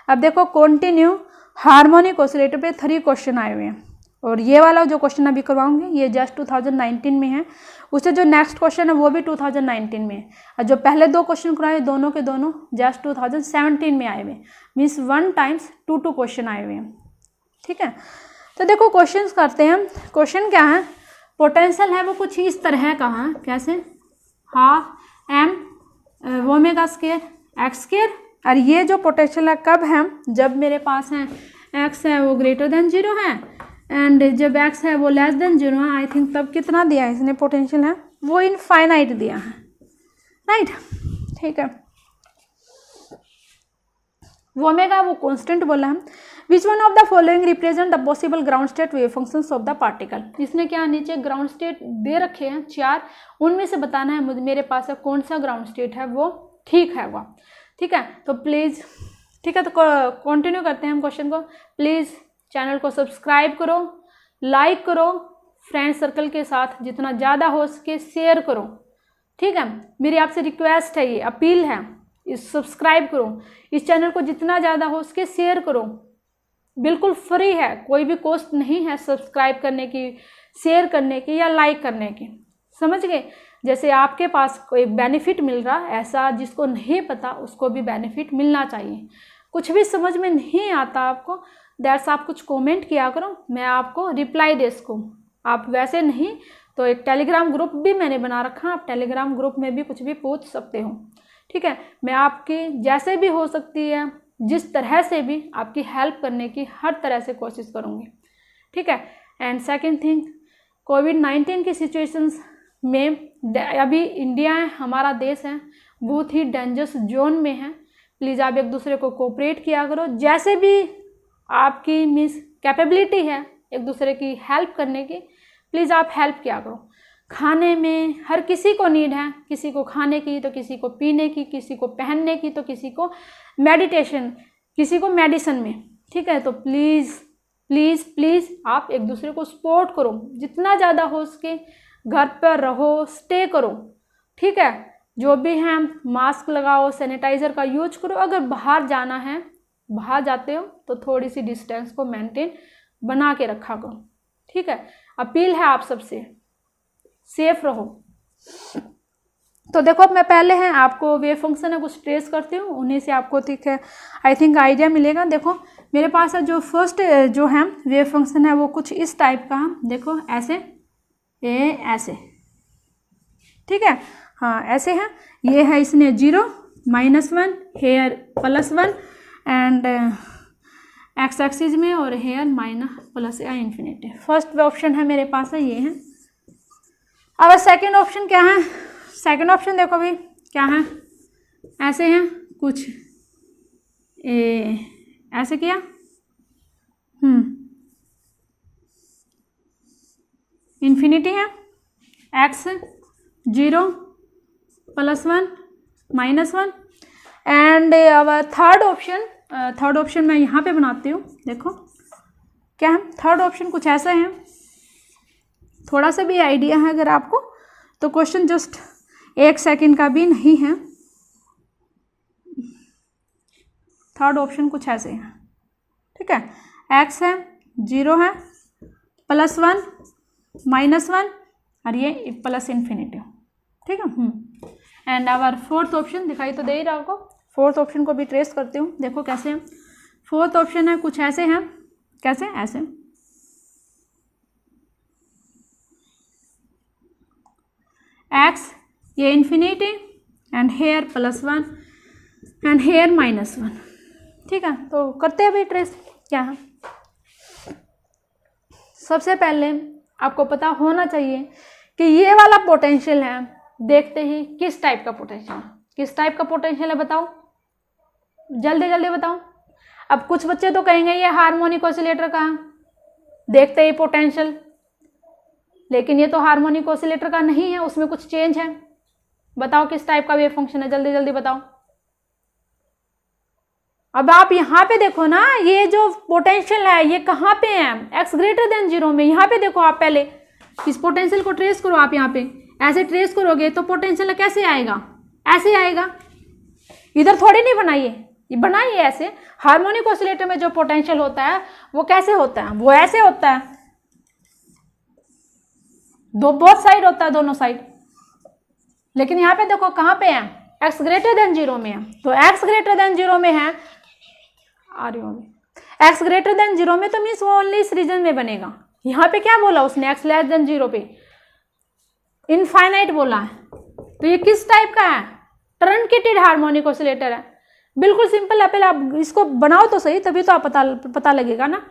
A: अब देखो कंटिन्यू हार्मोनिक ऑसिलेटर पे 3 क्वेश्चन आए हुए हैं, और ये वाला जो क्वेश्चन अभी करवाऊंगी ये जस्ट 2019 में है, उससे जो नेक्स्ट क्वेश्चन है वो भी 2019 में है, और जो पहले 2 क्वेश्चन कराए दोनों के दोनों जस्ट 2017 में आए हुए, मीन्स 1 टाइम्स 2 क्वेश्चन आए हुए हैं, ठीक है। तो देखो क्वेश्चन करते हैं। क्वेश्चन क्या है, पोटेंशियल है वो कुछ इस तरह का है, कैसे m omega square x square, और ये जो पोटेंशियल है कब है, जब मेरे पास है x है वो ग्रेटर देन 0 है, एंड जब x है वो लेस देन 0 है, आई थिंक तब कितना दिया है इसने पोटेंशियल है वो इनफाइनाइट दिया है, राइट, ठीक है। ओमेगा वो कांस्टेंट बोला है। Which one of the following represent the possible ground state wave functions of the particle. इसने क्या नीचे ग्राउंड स्टेट दे रखे हैं 4, उनमें से बताना है मेरे पास है कौन सा ग्राउंड स्टेट है वो ठीक है वो, ठीक है। तो प्लीज़, ठीक है, तो कंटिन्यू करते हैं हम क्वेश्चन को। प्लीज़ चैनल को सब्सक्राइब करो, लाइक करो, फ्रेंड सर्कल के साथ जितना ज़्यादा हो सके शेयर करो, ठीक है। मेरी आपसे रिक्वेस्ट है, ये अपील है, इस सब्सक्राइब करो, इस चैनल को जितना ज़्यादा हो सके शेयर करो, बिल्कुल फ्री है, कोई भी कॉस्ट नहीं है सब्सक्राइब करने की, शेयर करने की या लाइक करने की, समझ गए। जैसे आपके पास कोई बेनिफिट मिल रहा, ऐसा जिसको नहीं पता उसको भी बेनिफिट मिलना चाहिए। कुछ भी समझ में नहीं आता आपको, दैट्स आप कुछ कमेंट किया करो, मैं आपको रिप्लाई दे सकूँ। आप वैसे नहीं तो एक टेलीग्राम ग्रुप भी मैंने बना रखा, आप टेलीग्राम ग्रुप में भी कुछ भी पूछ सकते हो, ठीक है। मैं आपकी जैसे भी हो सकती है, जिस तरह से भी आपकी हेल्प करने की हर तरह से कोशिश करूँगी, ठीक है। एंड सेकंड थिंग, कोविड-19 की सिचुएशंस में अभी इंडिया है, हमारा देश है, बहुत ही डेंजरस जोन में है। प्लीज़ आप एक दूसरे को कोऑपरेट किया करो, जैसे भी आपकी मीन्स कैपेबिलिटी है एक दूसरे की हेल्प करने की, प्लीज़ आप हेल्प किया करो। खाने में हर किसी को नीड है, किसी को खाने की तो किसी को पीने की, किसी को पहनने की तो किसी को मेडिटेशन, किसी को मेडिसिन में, ठीक है। तो प्लीज़ प्लीज़ प्लीज़ आप एक दूसरे को सपोर्ट करो, जितना ज़्यादा हो सके घर पर रहो, स्टे करो, ठीक है। जो भी है मास्क लगाओ, सैनिटाइज़र का यूज करो। अगर बाहर जाना है, बाहर जाते हो तो थोड़ी सी डिस्टेंस को मेंटेन बना के रखा करो, ठीक है। अपील है आप सबसे, सेफ रहो। तो देखो मैं पहले हैं आपको वेव फंक्शन है कुछ ट्रेस करती हूँ, उन्हीं से आपको ठीक है आई थिंक आइडिया मिलेगा। देखो मेरे पास है जो फर्स्ट जो है वेव फंक्शन है वो कुछ इस टाइप का है, देखो ऐसे, ये ऐसे, ठीक है, हाँ ऐसे है। ये है इसने 0, -1, हेयर +1 एंड एक्स एक्सिस में, और हेयर -+ या इन्फिनिटी। फर्स्ट ऑप्शन है मेरे पास है, ये है। अब सेकंड ऑप्शन क्या है? सेकंड ऑप्शन देखो भी क्या है, ऐसे हैं कुछ, ऐसे किया, इन्फिनिटी है, x 0 +1 -1 एंड अब थर्ड ऑप्शन मैं यहाँ पे बनाती हूँ। देखो क्या है थर्ड ऑप्शन, कुछ ऐसा है। थोड़ा सा भी आइडिया है अगर आपको तो क्वेश्चन जस्ट 1 सेकंड का भी नहीं है। थर्ड ऑप्शन कुछ ऐसे है, ठीक है। x है 0 है +1 -1 और ये प्लस इन्फिनिटी, ठीक है। एंड आवर फोर्थ ऑप्शन दिखाई तो दे ही रहा होगा। फोर्थ ऑप्शन को भी ट्रेस करती हूँ, देखो कैसे है। फोर्थ ऑप्शन है कुछ ऐसे हैं, कैसे, ऐसे, x ये infinity and here +1 and here -1, ठीक है। तो करते हैं भाई ट्रेस, क्या है। सबसे पहले आपको पता होना चाहिए कि ये वाला पोटेंशियल है, देखते ही किस टाइप का पोटेंशियल है, किस टाइप का पोटेंशियल है बताओ, जल्दी जल्दी बताओ। अब कुछ बच्चे तो कहेंगे ये हार्मोनिक ऑसिलेटर का है, देखते ही पोटेंशियल, लेकिन ये तो हार्मोनिक ऑसिलेटर का नहीं है, उसमें कुछ चेंज है। बताओ किस टाइप का वेव फंक्शन है, जल्दी जल्दी बताओ। अब आप यहाँ पे देखो ना, ये जो पोटेंशियल है ये कहाँ पे है, x > 0 में। यहाँ पे देखो आप, पहले इस पोटेंशियल को ट्रेस करो। आप यहाँ पे ऐसे ट्रेस करोगे तो पोटेंशियल कैसे आएगा, ऐसे आएगा। इधर थोड़ी नहीं बनाइए, ये बनाइए ऐसे। हार्मोनिक ऑसिलेटर में जो पोटेंशियल होता है वो कैसे होता है, वो ऐसे होता है, बोथ साइड होता है, दोनों साइड। लेकिन यहाँ पे देखो कहाँ पे है, x > 0 में है। तो x > 0 में है, x > 0 में तो मीन्स वो ओनली इस रीजन में बनेगा। यहाँ पे क्या बोला उसने, x < 0 पे इनफाइनाइट बोला है। तो ये किस टाइप का है, ट्रंकेटेड हार्मोनिक ऑसिलेटर है। बिल्कुल सिंपल है, पहले आप इसको बनाओ तो सही, तभी तो आप पता लगेगा ना।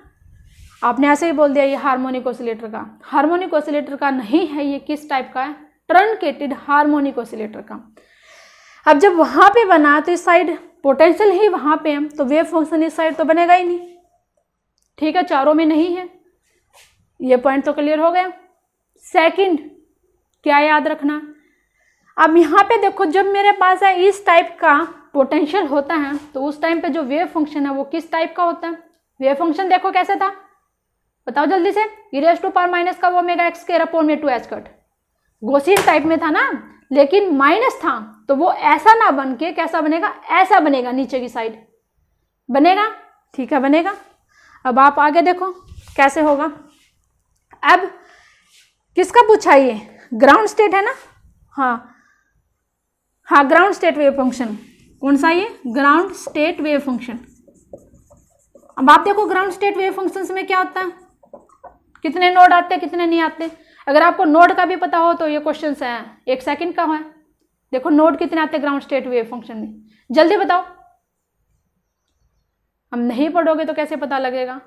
A: आपने ऐसे ही बोल दिया ये हार्मोनिक ऑसिलेटर का, हार्मोनिक ऑसिलेटर का नहीं है। ये किस टाइप का है, ट्रंकेटेड हार्मोनिक ऑसिलेटर का। अब जब वहां पे बना तो इस साइड पोटेंशियल ही वहां पे है, तो वेव फंक्शन इस साइड तो बनेगा ही नहीं, ठीक है। चारों में नहीं है, ये पॉइंट तो क्लियर हो गया। सेकंड क्या याद रखना, अब यहाँ पे देखो जब मेरे पास है इस टाइप का पोटेंशियल होता है तो उस टाइम पे जो वेव फंक्शन है वो किस टाइप का होता है। वेव फंक्शन देखो कैसे था, बताओ जल्दी से। e⁻⁻ का वो ओमेगा एक्स स्क्वायर अपॉन में 2h कट गॉसियन टाइप में था ना, लेकिन माइनस था, तो वो ऐसा ना बन के कैसा बनेगा, ऐसा बनेगा, नीचे की साइड बनेगा। ठीक है, बनेगा। अब आप आगे देखो कैसे होगा। अब किसका पूछा ये, ग्राउंड स्टेट है ना, हाँ हाँ, ग्राउंड स्टेट वेव फंक्शन। कौन सा ये, ग्राउंड स्टेट वेव फंक्शन। अब आप देखो ग्राउंड स्टेट वेव फंक्शन में क्या होता है, कितने नोड आते हैं कितने नहीं आते। अगर आपको नोड का भी पता हो तो ये क्वेश्चन है 1 सेकंड का है। देखो नोड कितने आते हैं ग्राउंड स्टेट वेव फंक्शन में, जल्दी बताओ। हम नहीं पढ़ोगे तो कैसे पता लगेगा।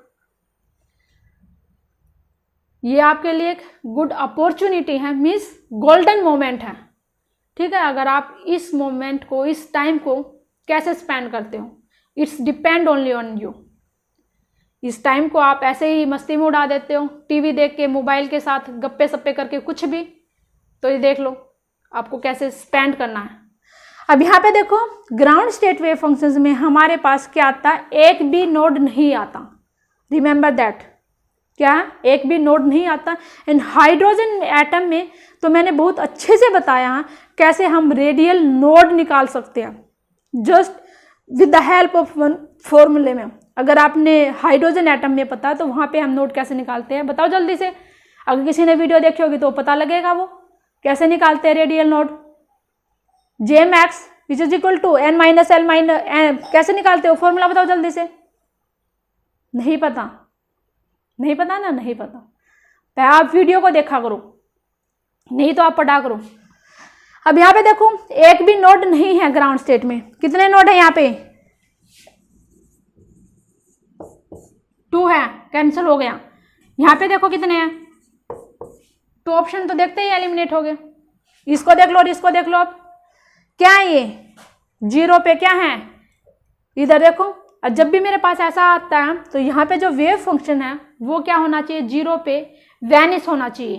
A: ये आपके लिए एक गुड अपॉर्चुनिटी है, मीन्स गोल्डन मोमेंट है। ठीक है, अगर आप इस मोमेंट को, इस टाइम को कैसे स्पेंड करते हो, it's depend only on you. इस टाइम को आप ऐसे ही मस्ती में उड़ा देते हो, टीवी देख के, मोबाइल के साथ गप्पे सप्पे करके, कुछ भी, तो ये देख लो आपको कैसे स्पेंड करना है। अब यहाँ पे देखो ग्राउंड स्टेट वेव फंक्शंस में हमारे पास क्या आता है, एक भी नोड नहीं आता। रिमेंबर दैट, क्या, एक भी नोड नहीं आता। इन हाइड्रोजन एटम में तो मैंने बहुत अच्छे से बताया है कैसे हम रेडियल नोड निकाल सकते हैं, just with the help of one फॉर्मूले में। अगर आपने हाइड्रोजन एटम में पता तो वहाँ पे हम नोड कैसे निकालते हैं, बताओ जल्दी से। अगर किसी ने वीडियो देखी होगी तो पता लगेगा वो कैसे निकालते हैं radial node. Jmax which is equal to n-l-n, कैसे निकालते हो, फॉर्मूला बताओ जल्दी से। नहीं पता, नहीं पता ना, नहीं पता, आप वीडियो को देखा करो, नहीं तो आप पढ़ा करो। अब यहाँ पे देखो एक भी नोड नहीं है ग्राउंड स्टेट में। कितने नोड है यहाँ पे, 2 है, कैंसिल हो गया। यहाँ पे देखो कितने हैं, 2 ऑप्शन तो देखते ही एलिमिनेट हो गए। इसको देख लो और इसको देख लो। अब क्या है ये, 0 पे क्या है, इधर देखो। और जब भी मेरे पास ऐसा आता है तो यहाँ पे जो वेव फंक्शन है वो क्या होना चाहिए, 0 पे वैनिश होना चाहिए,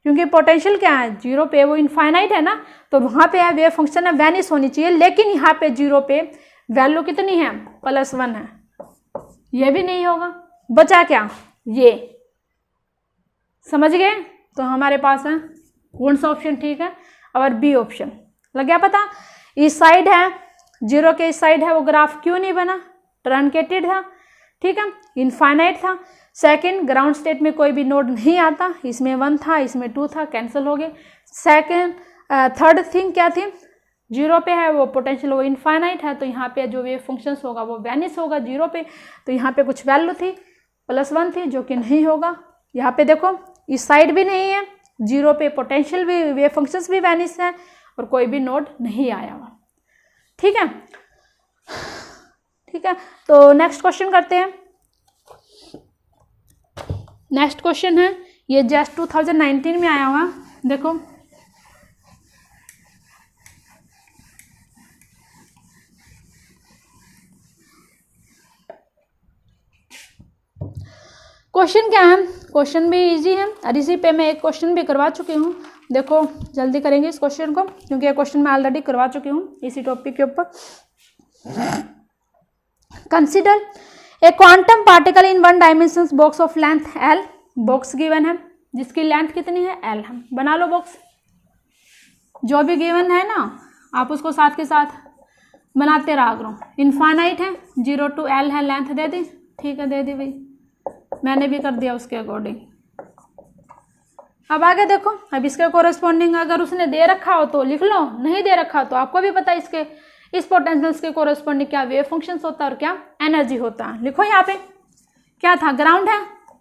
A: क्योंकि पोटेंशियल क्या है 0 पे, वो इनफाइनाइट है ना, तो वहाँ पे है वेव फंक्शन है, वैनिश होनी चाहिए। लेकिन यहाँ पे 0 पे वैल्यू कितनी है, +1 है, ये भी नहीं होगा। बचा क्या, ये, समझ गए। तो हमारे पास है कौन सा ऑप्शन ठीक है, और बी ऑप्शन। लग गया पता। इस साइड है 0 के, इस साइड है, वो ग्राफ क्यों नहीं बना, ट्रंकेटेड था। ठीक है, इनफाइनाइट था। सेकंड, ग्राउंड स्टेट में कोई भी नोड नहीं आता, इसमें 1 था, इसमें 2 था, कैंसिल हो गए। सेकंड, थर्ड थिंग क्या थी, 0 पे है वो पोटेंशियल, वो इनफाइनाइट है, तो यहाँ पे जो वेव फंक्शंस होगा वो वैनिश होगा 0 पे। तो यहाँ पे कुछ वैल्यू थी, +1 थी, जो कि नहीं होगा। यहाँ पे देखो इस साइड भी नहीं है, 0 पे पोटेंशियल भी, वेव फंक्शंस भी वैनिश है, और कोई भी नोड नहीं आया हुआ। ठीक है, ठीक है। तो नेक्स्ट क्वेश्चन करते हैं। नेक्स्ट क्वेश्चन है, ये जस्ट 2019 में आया हुआ, देखो। क्वेश्चन क्या है, क्वेश्चन भी इजी है, और इसी पे मैं एक क्वेश्चन भी करवा चुकी हूँ। देखो जल्दी करेंगे इस क्वेश्चन को, क्योंकि ये क्वेश्चन मैं ऑलरेडी करवा चुकी हूँ इसी टॉपिक के ऊपर। Consider a quantum particle in 1 dimension box of length L। Box given है जिसकी लेंथ कितनी है, L है। बना लो बॉक्स, जो भी गिवन है ना आप उसको साथ के साथ बनाते रहा करो। इनफाइनाइट है, 0 to L है, लेंथ दे दी, ठीक है, दे दी भाई, मैंने भी कर दिया उसके अकॉर्डिंग। अब आगे देखो, अब इसके कोरेस्पॉन्डिंग अगर उसने दे रखा हो तो लिख लो, नहीं दे रखा तो आपको भी पता है इसके, इस पोटेंशियल्स के कोरेस्पॉन्डिंग क्या वेव फंक्शंस होता है और क्या एनर्जी होता है। लिखो यहाँ पे क्या था, ग्राउंड है,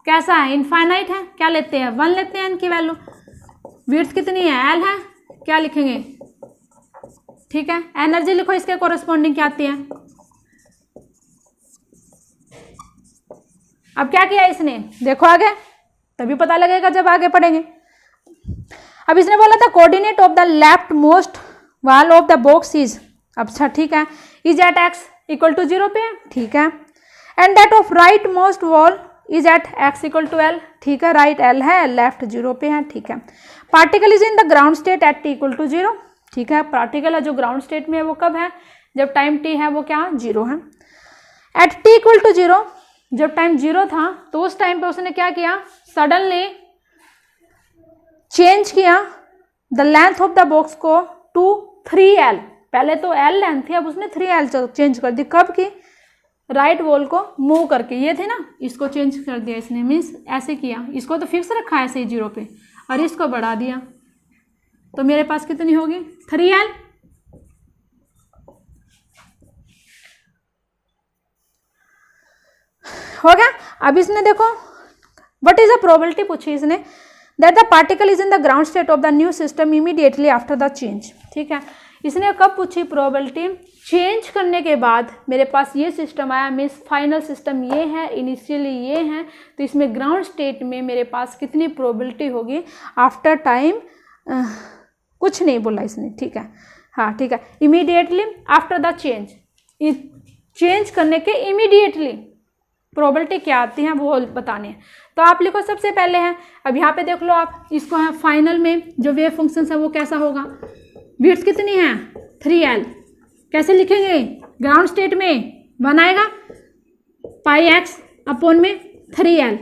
A: कैसा है, इनफाइनाइट है, क्या लेते हैं 1 लेते हैं इनकी वैल्यू, विड्थ कितनी है L है, क्या लिखेंगे, ठीक है। एनर्जी लिखो इसके कोरेस्पॉन्डिंग क्या आती है। अब क्या किया इसने, देखो आगे तभी पता लगेगा जब आगे पढ़ेंगे। अब इसने बोला था coordinate of the left most wall of the box is, अच्छा ठीक है, is at x equal to 0 पे, ठीक है। And that of right most wall is at x equal to L, ठीक है, राइट L है, लेफ्ट 0 पे है, ठीक है। Particle is in the ground state at t equal to 0, ठीक है। पार्टिकल है जो ग्राउंड स्टेट में है वो कब है, जब टाइम t है वो क्या 0 है। एट t इक्वल टू 0 जब टाइम 0 था तो उस टाइम पे उसने क्या किया, सडनली चेंज किया the length of the box को टू 3L। पहले तो L लेंथ थी, अब उसने 3L चेंज कर दी। कब की? राइट वॉल को मूव करके, ये थे ना, इसको चेंज कर दिया इसने, मीन्स ऐसे किया। इसको तो फिक्स रखा है ऐसे ही 0 पे, और इसको बढ़ा दिया, तो मेरे पास कितनी होगी? 3L। हो गया। अब इसने देखो व्हाट इज द प्रोबेबिलिटी पूछी इसने, that the particle is in the ground state of the new system immediately after the change. ठीक है, इसने कब पूछी प्रोबेबिलिटी? चेंज करने के बाद मेरे पास ये सिस्टम आया, मीन्स फाइनल सिस्टम ये है, इनिशियली ये है, तो इसमें ग्राउंड स्टेट में मेरे पास कितनी प्रोबेबिलिटी होगी आफ्टर टाइम? कुछ नहीं बोला इसने। ठीक है, हाँ ठीक है, immediately after the change, change करने के इमीडिएटली प्रोबेबिलिटी क्या आती है वो बताने हैं। तो आप लिखो सबसे पहले है, अब यहाँ पे देख लो आप, इसको है फाइनल में जो वेव फंक्शन है वो कैसा होगा? विड्थ कितनी है? 3L। कैसे लिखेंगे? ग्राउंड स्टेट में 1 आएगा, πx अपॉन में 3L।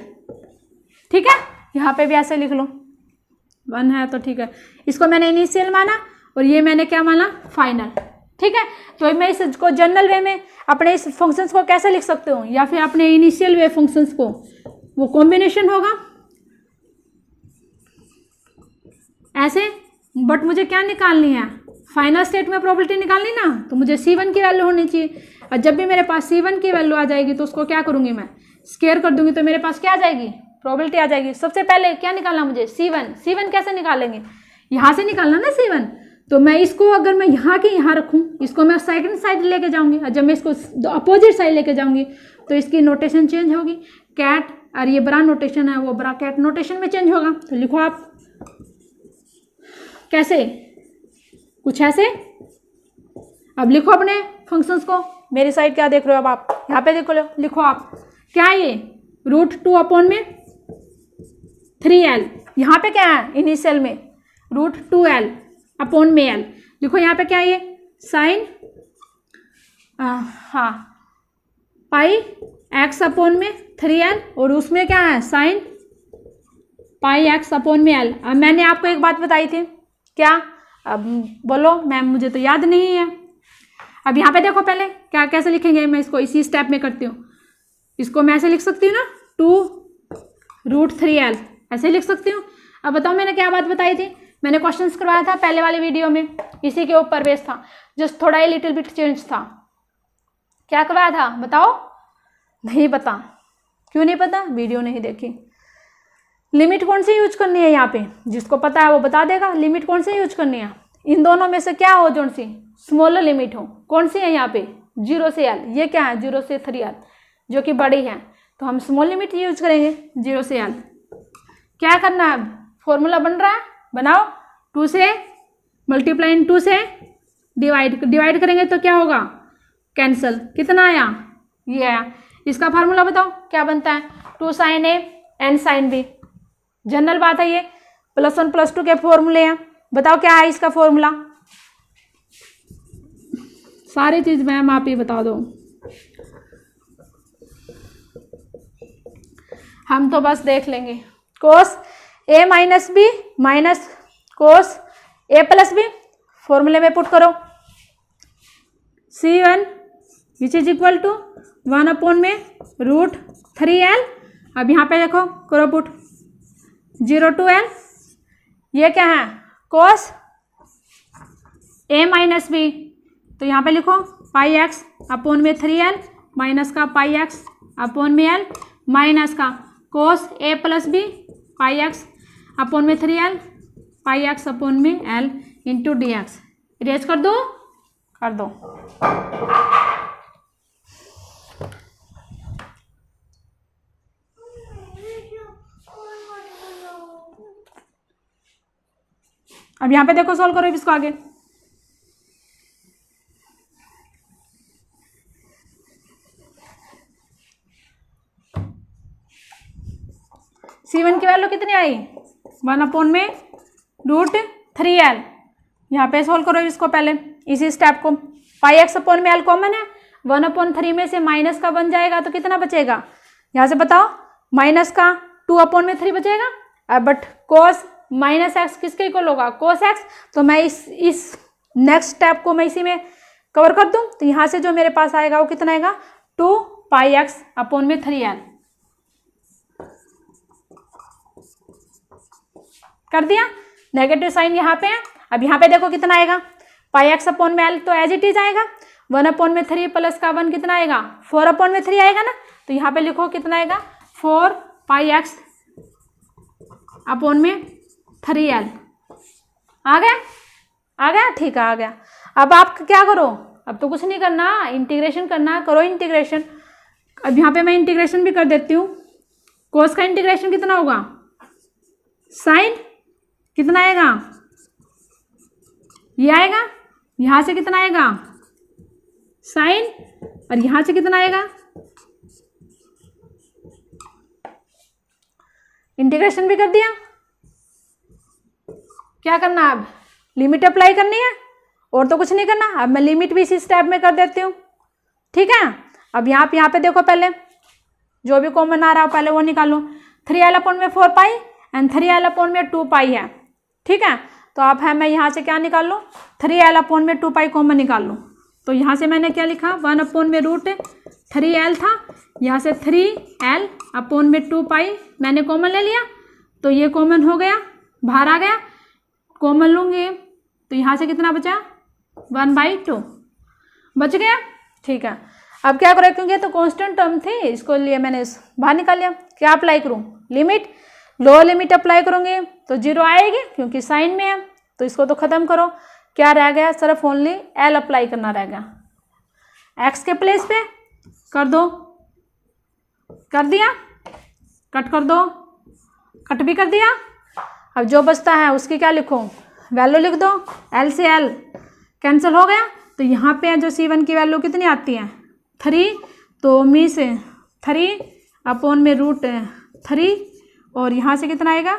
A: ठीक है, यहाँ पे भी ऐसे लिख लो, 1 है तो ठीक है, इसको मैंने इनिशियल माना और ये मैंने क्या माना? फाइनल। ठीक है, तो मैं इसको जनरल वे में अपने इस फंक्शंस को कैसे लिख सकते हो, या फिर अपने इनिशियल वे फंक्शंस को, वो कॉम्बिनेशन होगा ऐसे। बट मुझे क्या निकालनी है? फाइनल स्टेट में प्रोबेबिलिटी निकालनी ना, तो मुझे C1 की वैल्यू होनी चाहिए, और जब भी मेरे पास C1 की वैल्यू आ जाएगी तो उसको क्या करूंगी मैं? स्केयर कर दूंगी, तो मेरे पास क्या आ जाएगी? प्रोबेबिलिटी आ जाएगी। सबसे पहले क्या निकालना मुझे? C1। C1 कैसे निकालेंगे? यहाँ से निकालना ना C1, तो मैं इसको अगर मैं यहाँ की यहाँ रखूँ, इसको मैं सेकंड साइड लेके जाऊंगी, और जब मैं इसको अपोजिट साइड लेके जाऊंगी तो इसकी नोटेशन चेंज होगी। कैट, और ये बड़ा नोटेशन है वो बड़ा कैट नोटेशन में चेंज होगा। तो लिखो आप कैसे, कुछ ऐसे। अब लिखो अपने फंक्शंस को, मेरी साइड क्या देख रहे हो अब आप? यहाँ पे देखो, लिखो आप क्या ये √2 अपॉन में 3L। यहाँ पे क्या है? इनिशियल में √2L अपॉन में L। लिखो यहाँ पे क्या है? ये साइन हाँ πx अपॉन में 3L, और उसमें क्या है? साइन πx अपॉन में L। अब मैंने आपको एक बात बताई थी, क्या? अब बोलो मैम, मुझे तो याद नहीं है। अब यहाँ पे देखो पहले क्या कैसे लिखेंगे, मैं इसको इसी स्टेप में करती हूँ। इसको मैं ऐसे लिख सकती हूँ ना, 2√3L ऐसे लिख सकती हूँ। अब बताओ मैंने क्या बात बताई थी? मैंने क्वेश्चंस करवाया था पहले वाले वीडियो में, इसी के ऊपर बेस था, जस्ट थोड़ा ही लिटिल बिट चेंज था। क्या करवाया था बताओ? नहीं पता? क्यों नहीं पता? वीडियो नहीं देखी। लिमिट कौन सी यूज करनी है यहाँ पे? जिसको पता है वो बता देगा। लिमिट कौन सी यूज करनी है? इन दोनों में से क्या हो जो सी स्मॉलर लिमिट हो? कौन सी है यहाँ पे? 0 से L। ये क्या है? 0 से 3L, जो कि बड़ी है, तो हम स्मॉल लिमिट यूज करेंगे 0 से L। क्या करना है? फॉर्मूला बन रहा है, बनाओ। 2 से मल्टीप्लाई 2 से डिवाइड करेंगे तो क्या होगा? कैंसल। कितना आया? ये आया। इसका फार्मूला बताओ क्या बनता है? 2 sin A n sin B। General बात है ये, +1 +2 के फॉर्मूले हैं। बताओ क्या है इसका फॉर्मूला? सारी चीज मैम आप ही बता दो, हम तो बस देख लेंगे। cos A - B minus cos A + B फॉर्मूले में पुट करो। C1 which is equal to 1 upon में √3L। अब यहाँ पे देखो, करो पुट 0 to L। ये क्या है? cos A - B, तो यहाँ पे लिखो πx अपॉन में 3L माइनस का πx अपॉन में L माइनस का cos A + B πx upon में 3L πx अपॉन में L इंटू dx। इरेज कर दो, कर दो। अब यहाँ पे देखो, सॉल्व करो इसको आगे। C1 की वैल्यू कितनी आई? 1 अपॉन में √3L। यहाँ पे सॉल्व करो इसको पहले, इसी स्टेप को। πx अपॉन में L कॉमन है, 1/3 में से माइनस का बन जाएगा तो कितना बचेगा? यहाँ से बताओ, माइनस का 2/3 बचेगा। अब बट cos -x किसके इक्वल होगा, cos x। तो मैं इस नेक्स्ट स्टेप को मैं इसी में कवर कर दूं, तो यहाँ से जो मेरे पास आएगा वो कितना आएगा, 2πx/3l। कर दिया। नेगेटिव साइन यहाँ पे है। अब यहाँ पे देखो कितना आएगा, πx/l तो एज इट इज आएगा। 1/3 प्लस का 1 कितना आएगा, 4/3 आएगा ना। तो यहाँ पे लिखो कितना आएगा, 4πx/3l। आ गया, आ गया, ठीक है, आ गया। अब आप क्या करो, अब तो कुछ नहीं करना, इंटीग्रेशन करना, करो इंटीग्रेशन। अब यहाँ पे मैं इंटीग्रेशन भी कर देती हूँ। कोस का इंटीग्रेशन कितना होगा, साइन कितना आएगा, ये आएगा। यहाँ से कितना आएगा, साइन, और यहाँ से कितना आएगा, इंटीग्रेशन भी कर दिया। क्या करना, अब लिमिट अप्लाई करनी है, और तो कुछ नहीं करना। अब मैं लिमिट भी इसी स्टेप में कर देती हूँ, ठीक है। अब यहाँ पे देखो, पहले जो भी कॉमन आ रहा हो पहले वो निकालो। 3l/4π एंड 3l/2π है, ठीक है। तो अब है मैं यहाँ से क्या निकाल लूँ, 3l/2π कॉमन निकाल लूँ। तो यहाँ से मैंने क्या लिखा, 1/√3l था, यहाँ से 3l/2π मैंने कॉमन ले लिया। तो ये कॉमन हो गया, बाहर आ गया, कॉमन लूँगी तो यहाँ से कितना बचा, 1/2 बच गया, ठीक है। अब क्या करें, क्योंकि तो कांस्टेंट टर्म थी, इसको लिए मैंने बाहर निकाल लिया। क्या अप्लाई करूँ, लिमिट, लोअर लिमिट अप्लाई करूँगी तो 0 आएगी, क्योंकि साइन में है। तो इसको तो ख़त्म करो, क्या रह गया, सिर्फ ओनली l अप्लाई करना रह गया। x के प्लेस पे कर दो, कर दिया, कट कर दो, कट भी कर दिया। अब जो बचता है उसकी क्या लिखो, वैल्यू लिख दो। l से l कैंसिल हो गया। तो यहाँ पे जो C1 की वैल्यू कितनी आती है, 3। तो मी से 3/√3, और यहाँ से कितना आएगा,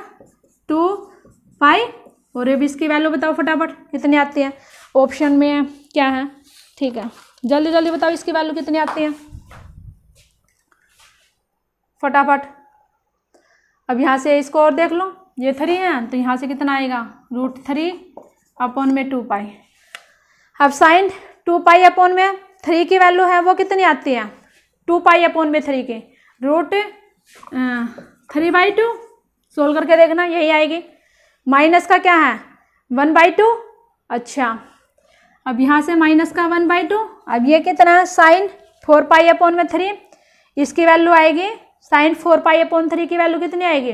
A: 2π। और अब इसकी वैल्यू बताओ फटाफट कितनी आती है, ऑप्शन में क्या है, ठीक है। जल्दी जल्दी बताओ इसकी वैल्यू कितनी आती है फटाफट। अब यहाँ से इसको और देख लो, ये 3 है, तो यहाँ से कितना आएगा, √3/2π। अब साइन 2π/3 की वैल्यू है वो कितनी आती है, 2π/3 की √3/2। सोल्व करके देखना, यही आएगी। माइनस का क्या है, 1/2। अच्छा, अब यहाँ से माइनस का 1/2। अब ये कितना है, साइन 4π/3, इसकी वैल्यू आएगी, साइन 4π/3 की वैल्यू कितनी आएगी,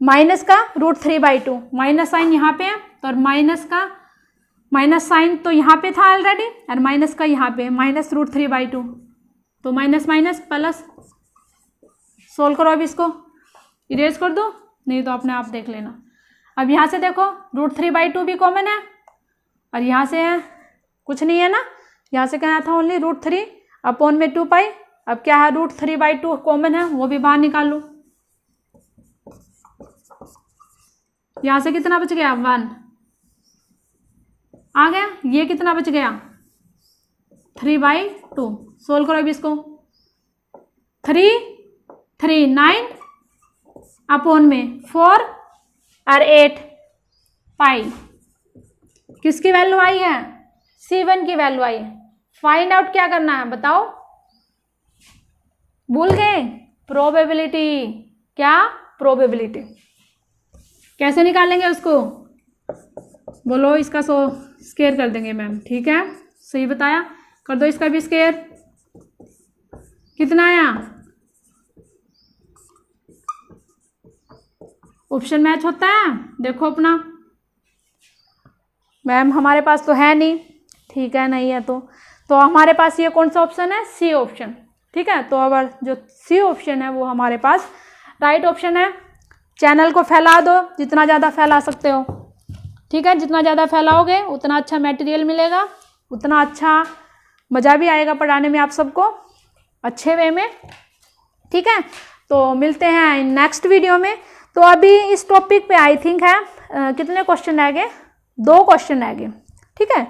A: माइनस का √3/2। माइनस साइन यहाँ पे है, तो माइनस साइन तो यहाँ पे था ऑलरेडी, और माइनस का यहाँ पे माइनस √3/2। तो माइनस माइनस प्लस, सोल्व करो। अब इसको इरेज कर दो, नहीं तो अपने आप देख लेना। अब यहाँ से देखो √3/2 भी कॉमन है, और यहाँ से कुछ नहीं है ना, यहाँ से कहना था ओनली √3/2π। अब क्या है, √3/2 कॉमन है, वो भी बाहर निकाल लो। यहाँ से कितना बच गया, 1 आ गया। ये कितना बच गया, 3/2। सोल्व करो अब इसको, 3 9/4 और 8π। किसकी वैल्यू आई है, C1 की वैल्यू आई है। फाइंड आउट क्या करना है बताओ, भूल गए, प्रोबेबिलिटी। क्या, प्रोबेबिलिटी कैसे निकालेंगे उसको, बोलो। इसका स्केयर कर देंगे मैम, ठीक है, सही बताया, कर दो इसका भी स्केयर। कितना आया, ऑप्शन मैच होता है, देखो अपना। मैम हमारे पास तो है नहीं, ठीक है, नहीं है तो हमारे पास ये कौन सा ऑप्शन है, सी ऑप्शन, ठीक है। तो अब जो सी ऑप्शन है वो हमारे पास राइट ऑप्शन है। चैनल को फैला दो, जितना ज़्यादा फैला सकते हो, ठीक है। जितना ज़्यादा फैलाओगे उतना अच्छा मटेरियल मिलेगा, उतना अच्छा मज़ा भी आएगा पढ़ाने में आप सबको, अच्छे वे में, ठीक है। तो मिलते हैं नेक्स्ट वीडियो में। तो अभी इस टॉपिक पे आई थिंक है कितने क्वेश्चन रह गए, 2 क्वेश्चन रह गए, ठीक है।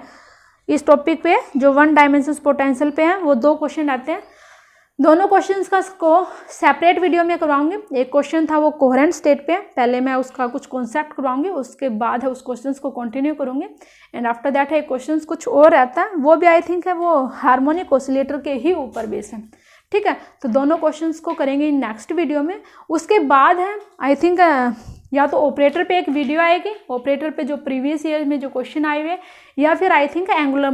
A: इस टॉपिक पे जो 1 डायमेंशनल पोटेंशियल पे हैं वो 2 क्वेश्चन रहते हैं। दोनों क्वेश्चंस का को सेपरेट वीडियो में करवाऊंगी। एक क्वेश्चन था वो कोहेरेंट स्टेट पे, पहले मैं उसका कुछ कॉन्सेप्ट करवाऊंगी, उसके बाद है उस क्वेश्चंस को कंटिन्यू करूंगी। एंड आफ्टर दैट है क्वेश्चंस कुछ और रहता है, वो भी आई थिंक है वो हार्मोनिक ऑसिलेटर के ही ऊपर बेस है, ठीक है। तो दोनों क्वेश्चंस को करेंगे नेक्स्ट वीडियो में। उसके बाद है आई थिंक या तो ऑपरेटर पे एक वीडियो आएगी, ऑपरेटर पे जो प्रीवियस ईयर में जो क्वेश्चन आए हुए, या फिर आई थिंक एंगुलर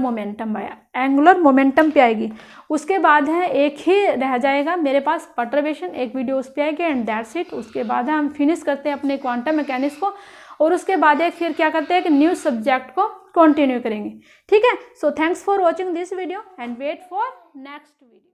A: मोमेंटम पे आएगी। उसके बाद है एक ही रह जाएगा मेरे पास परटर्बेशन, एक वीडियो उस पर आएगी एंड दैट्स इट। उसके बाद हम फिनिश करते हैं अपने क्वांटम मैकेनिक्स को, और उसके बाद एक फिर क्या करते हैं कि न्यू सब्जेक्ट को कंटिन्यू करेंगे, ठीक है। So thanks for watching this video and wait for next video.